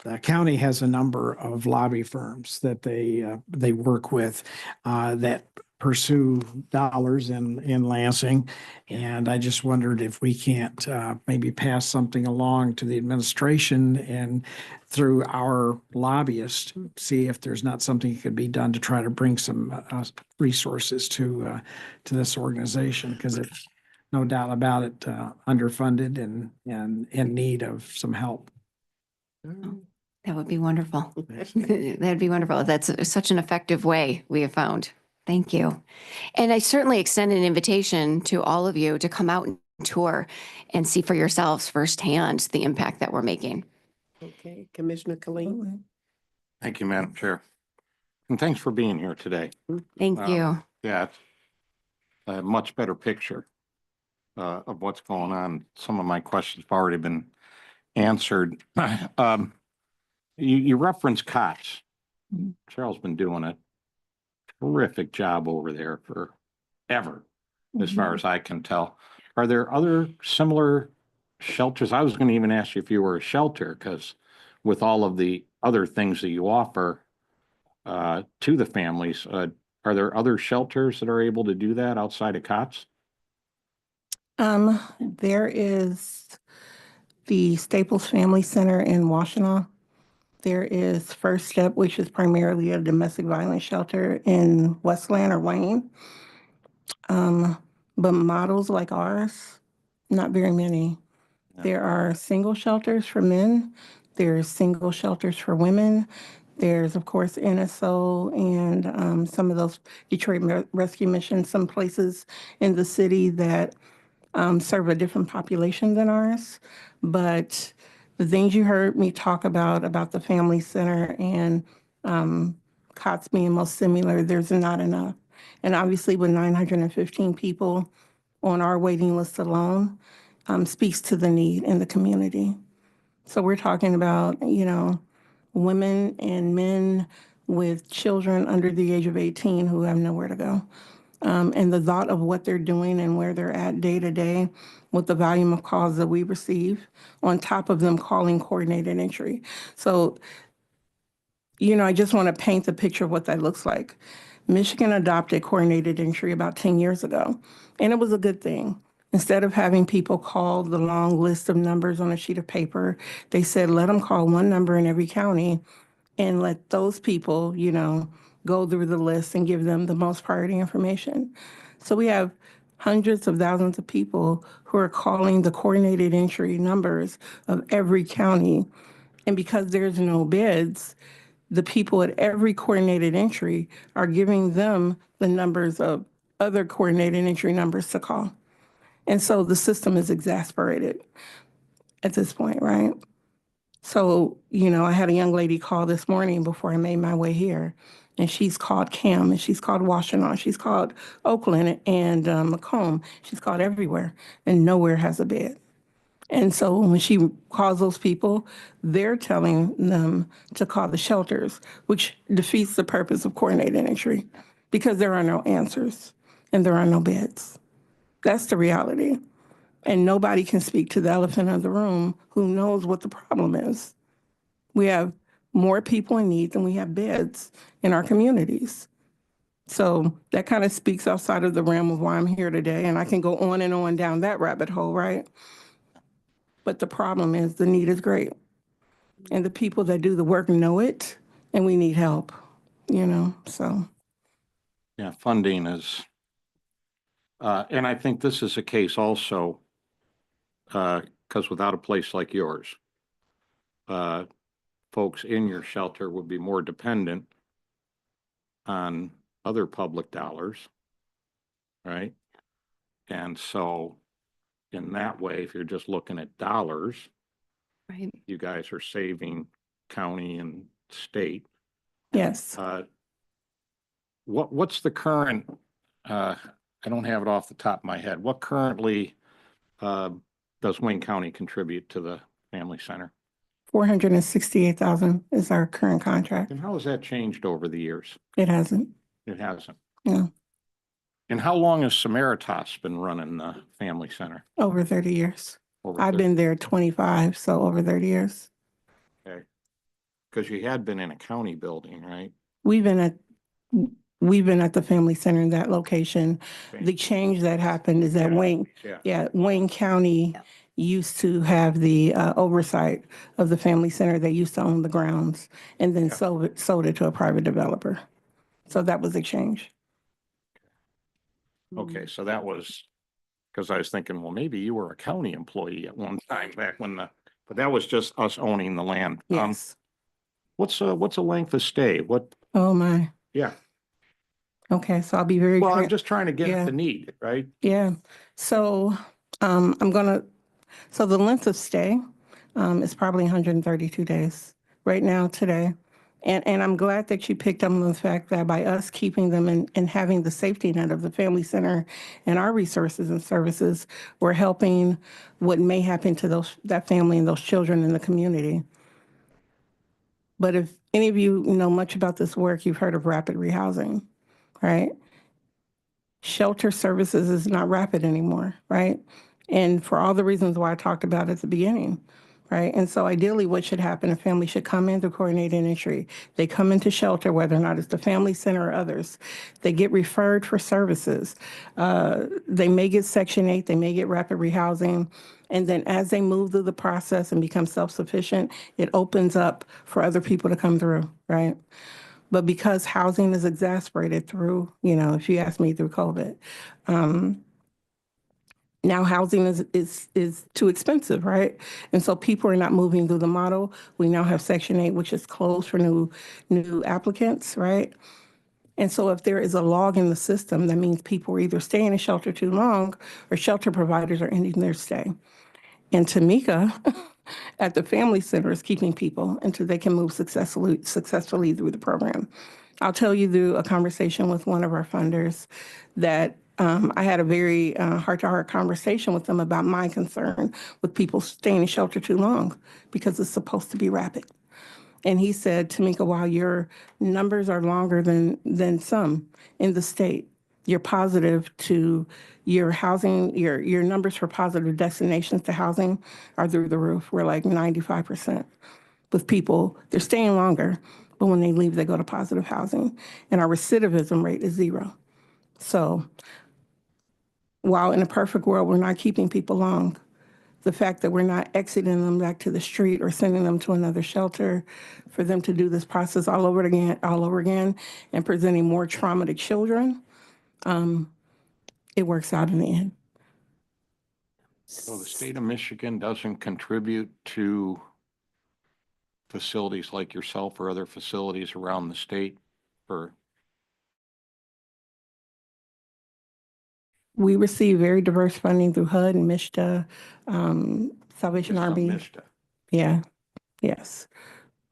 the county has a number of lobby firms that they work with that pursue dollars in Lansing. And I just wondered if we can't maybe pass something along to the administration and through our lobbyists, see if there's not something that could be done to try to bring some resources to this organization, because it's no doubt about it, underfunded and in need of some help. That would be wonderful. That'd be wonderful. That's such an effective way we have found. Thank you. And I certainly extend an invitation to all of you to come out and tour and see for yourselves firsthand the impact that we're making. Okay, Commissioner Khalil. Thank you, Madam Chair. And thanks for being here today. Thank you. Yeah, it's a much better picture of what's going on. Some of my questions have already been answered. You referenced COTS. Cheryl's been doing a terrific job over there forever, as far as I can tell. Are there other similar shelters? I was going to even ask you if you were a shelter, because with all of the other things that you offer to the families, are there other shelters that are able to do that outside of COTS? There is the Staples Family Center in Washtenaw. There is First Step, which is primarily a domestic violence shelter in Westland or Wayne. But models like ours, not very many. There are single shelters for men. There's single shelters for women. There's, of course, NSO and some of those Detroit Rescue Mission, some places in the city that serve a different population than ours. But the things you heard me talk about the family center and COTS being most similar, there's not enough. And obviously with 915 people on our waiting list alone, speaks to the need in the community. So we're talking about, women and men with children under the age of 18 who have nowhere to go. And the thought of what they're doing and where they're at day to day with the volume of calls that we receive, on top of them calling coordinated entry. So, I just want to paint the picture of what that looks like. Michigan adopted coordinated entry about 10 years ago, and it was a good thing. Instead of having people call the long list of numbers on a sheet of paper, they said, let them call one number in every county and let those people, go through the list and give them the most priority information. So we have hundreds of thousands of people who are calling the coordinated entry numbers of every county. And because there's no beds, the people at every coordinated entry are giving them the numbers of other coordinated entry numbers to call. And so the system is exasperated at this point, right? So, I had a young lady call this morning before I made my way here, and she's called Cam, and she's called Washtenaw, she's called Oakland and Macomb, she's called everywhere, and nowhere has a bed. And so when she calls those people, they're telling them to call the shelters, which defeats the purpose of coordinated entry because there are no answers and there are no beds. That's the reality. And nobody can speak to the elephant in the room who knows what the problem is. We have more people in need than we have beds in our communities. So that kind of speaks outside of the realm of why I'm here today. And I can go on and on down that rabbit hole, right? But the problem is the need is great. And the people that do the work know it, and we need help, so. Yeah, funding is, and I think this is a case also, because without a place like yours, folks in your shelter would be more dependent on other public dollars, right? And so in that way, if you're just looking at dollars, Right. you guys are saving county and state. Yes. What's the current, I don't have it off the top of my head. What currently does Wayne County contribute to the Family Center? $468,000 is our current contract. And how has that changed over the years? It hasn't. It hasn't. No. And how long has Samaritas been running the Family Center? Over 30 years. Over I've 30? been there 25, so over 30 years. Okay. Because you had been in a county building, right? We've been at the Family Center in that location. Okay. The change that happened is that Yeah. Wayne County used to have the oversight of the Family Center. They used to own the grounds and then sold it to a private developer. So that was a change. Okay, so that was, because I was thinking, well, maybe you were a county employee at one time back when but that was just us owning the land. Yes. What's a length of stay? Oh, my. Yeah. Okay, so I'll be very. Well, I'm just trying to get Yeah. at the need, right? Yeah, so so the length of stay is probably 132 days right now today. And I'm glad that you picked up on the fact that by us keeping them and having the safety net of the Family Center and our resources and services, we're helping what may happen to that family and those children in the community. But if any of you know much about this work, you've heard of rapid rehousing, right? Shelter services is not rapid anymore, right? And for all the reasons why I talked about at the beginning, right? And so ideally what should happen, a family should come into coordinated entry. They come into shelter, whether or not it's the Family Center or others. They get referred for services. They may get Section 8, they may get rapid rehousing. And then as they move through the process and become self-sufficient, it opens up for other people to come through, right? But because housing is exasperated through, if you ask me, through COVID, now housing is too expensive, right? And so people are not moving through the model. We now have Section 8, which is closed for new applicants, right? And so if there is a log in the system, that means people are either staying in shelter too long or shelter providers are ending their stay. And Tamika at the Family Center is keeping people until they can move successfully through the program. I'll tell you through a conversation with one of our funders that I had a very heart-to-heart conversation with them about my concern with people staying in shelter too long because it's supposed to be rapid. And he said, Tamika, while your numbers are longer than some in the state, you're positive to your housing, your numbers for positive destinations to housing are through the roof. We're like 95% with people. They're staying longer, but when they leave, they go to positive housing. And our recidivism rate is 0. So while in a perfect world, we're not keeping people long, the fact that we're not exiting them back to the street or sending them to another shelter, for them to do this process all over again, and presenting more trauma to children, it works out in the end. So the state of Michigan doesn't contribute to facilities like yourself or other facilities around the state for? We receive very diverse funding through HUD and MISTA, Salvation Just some Army. MISTA. Yeah, yes,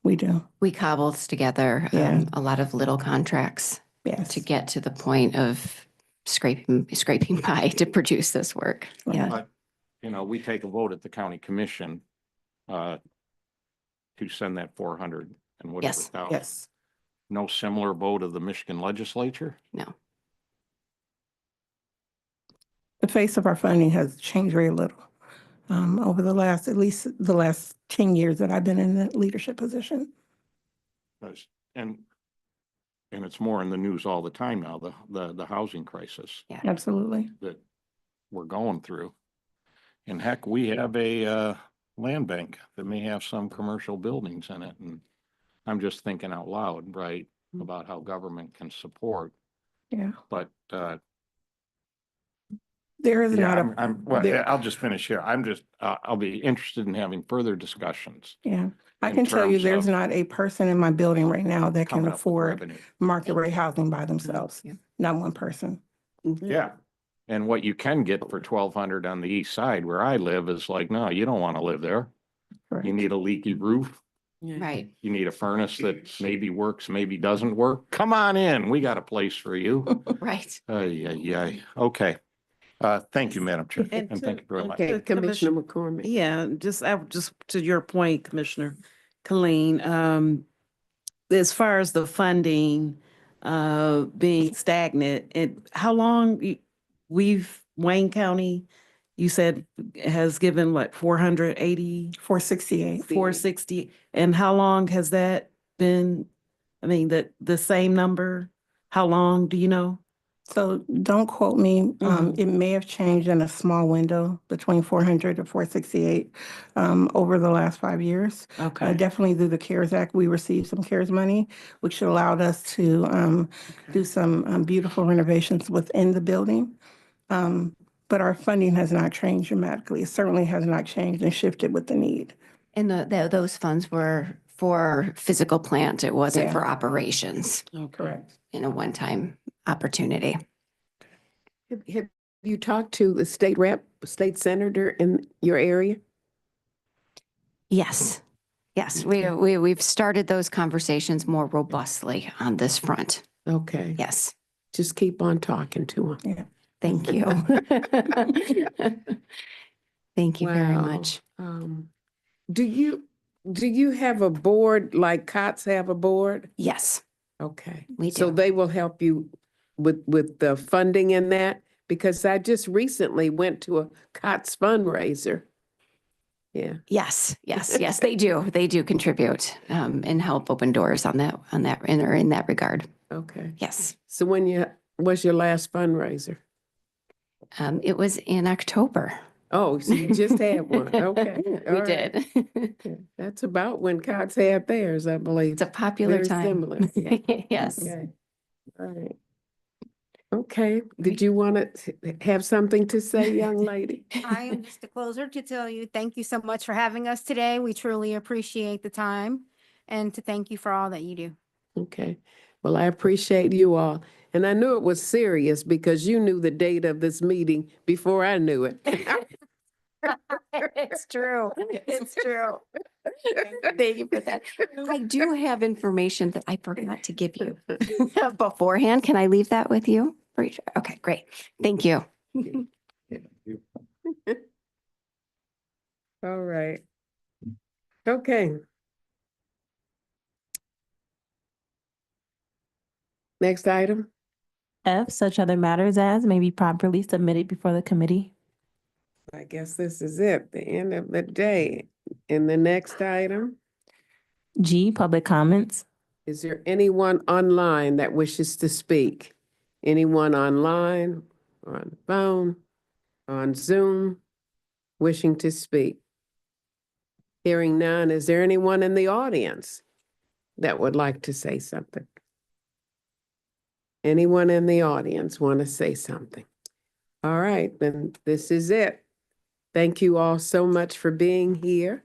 we do. We cobbled together Yeah. a lot of little contracts Yes. to get to the point of scraping by to produce this work. Yeah. But, you know, we take a vote at the county commission to send that 400 and whatever Yes. thousand. Yes. No similar vote of the Michigan legislature? No. The face of our funding has changed very little over the last, at least the last 10 years that I've been in the leadership position. Because- And it's more in the news all the time now, the housing crisis Absolutely. that we're going through. And heck, we have a land bank that may have some commercial buildings in it. And I'm just thinking out loud, right, about how government can support. Yeah. But There is yeah, not a, well, there- I'll just finish here. I'm just, I'll be interested in having further discussions. yeah. I in can tell you terms there's of not a person in my building right now that can coming up with afford revenue. market rate housing by themselves. Yeah. Not one person. Yeah. And what you can get for 1,200 on the east side where I live is like, no, you don't want to live there. Correct. You need a leaky roof. Right. You need a furnace that maybe works, maybe doesn't work. Come on in. We got a place for you. Right. Yeah. Okay. Thank you, Madam Chair. And And to- thank you very much. Okay, Commissioner McCormick. Yeah, just to your point, Commissioner Colleen, as far as the funding being stagnant, how long Wayne County, you said has given what, 480? 468. 460, and how long has that been? I mean, the same number? How long, do you know? So don't quote me. It may have changed in a small window between 400 to 468 over the last 5 years. Okay. Definitely through the CARES Act, we received some CARES money, which allowed us to do some beautiful renovations within the building. But our funding has not changed dramatically. It certainly has not changed and shifted with the need. And those funds were for physical plant. It wasn't Yeah. for operations Correct. in a one-time opportunity. Have you talked to the state rep, state senator in your area? Yes. Yes. We've started those conversations more robustly on this front. Okay, Yes. just keep on talking to them. Thank you. Thank you very Wow. much. Do you have a board like COTS have a board? Yes, Okay. we So do. they will help you with the funding in that? Because I just recently went to a COTS fundraiser. Yeah. Yes, they do. They do contribute and help open doors in that regard. Okay. Yes. So when was your last fundraiser? It was in October. Oh, so you just had one. Okay. We all right. did. Okay. That's about when COTS had theirs, I believe. It's a popular Very time. similar. Yeah. Yes. Okay. All right. Okay. Did you want to have something to say, young lady? I am just a closer to tell you, thank you so much for having us today. We truly appreciate the time and to thank you for all that you do. Okay. Well, I appreciate you all. And I knew it was serious because you knew the date of this meeting before I knew it. It's true. It's true. Thank you for that. I do have information that I forgot to give you beforehand. Can I leave that with you? Okay, great. Thank you. All right. Okay. Next item. F, such other matters as may be properly submitted before the committee. I guess this is it, the end of the day. In the next item, G, public comments. is there anyone online that wishes to speak? Anyone online, or on the phone, on Zoom? wishing to speak? Hearing none, is there anyone in the audience that would like to say something? Anyone in the audience want to say something? All right, then this is it. Thank you all so much for being here.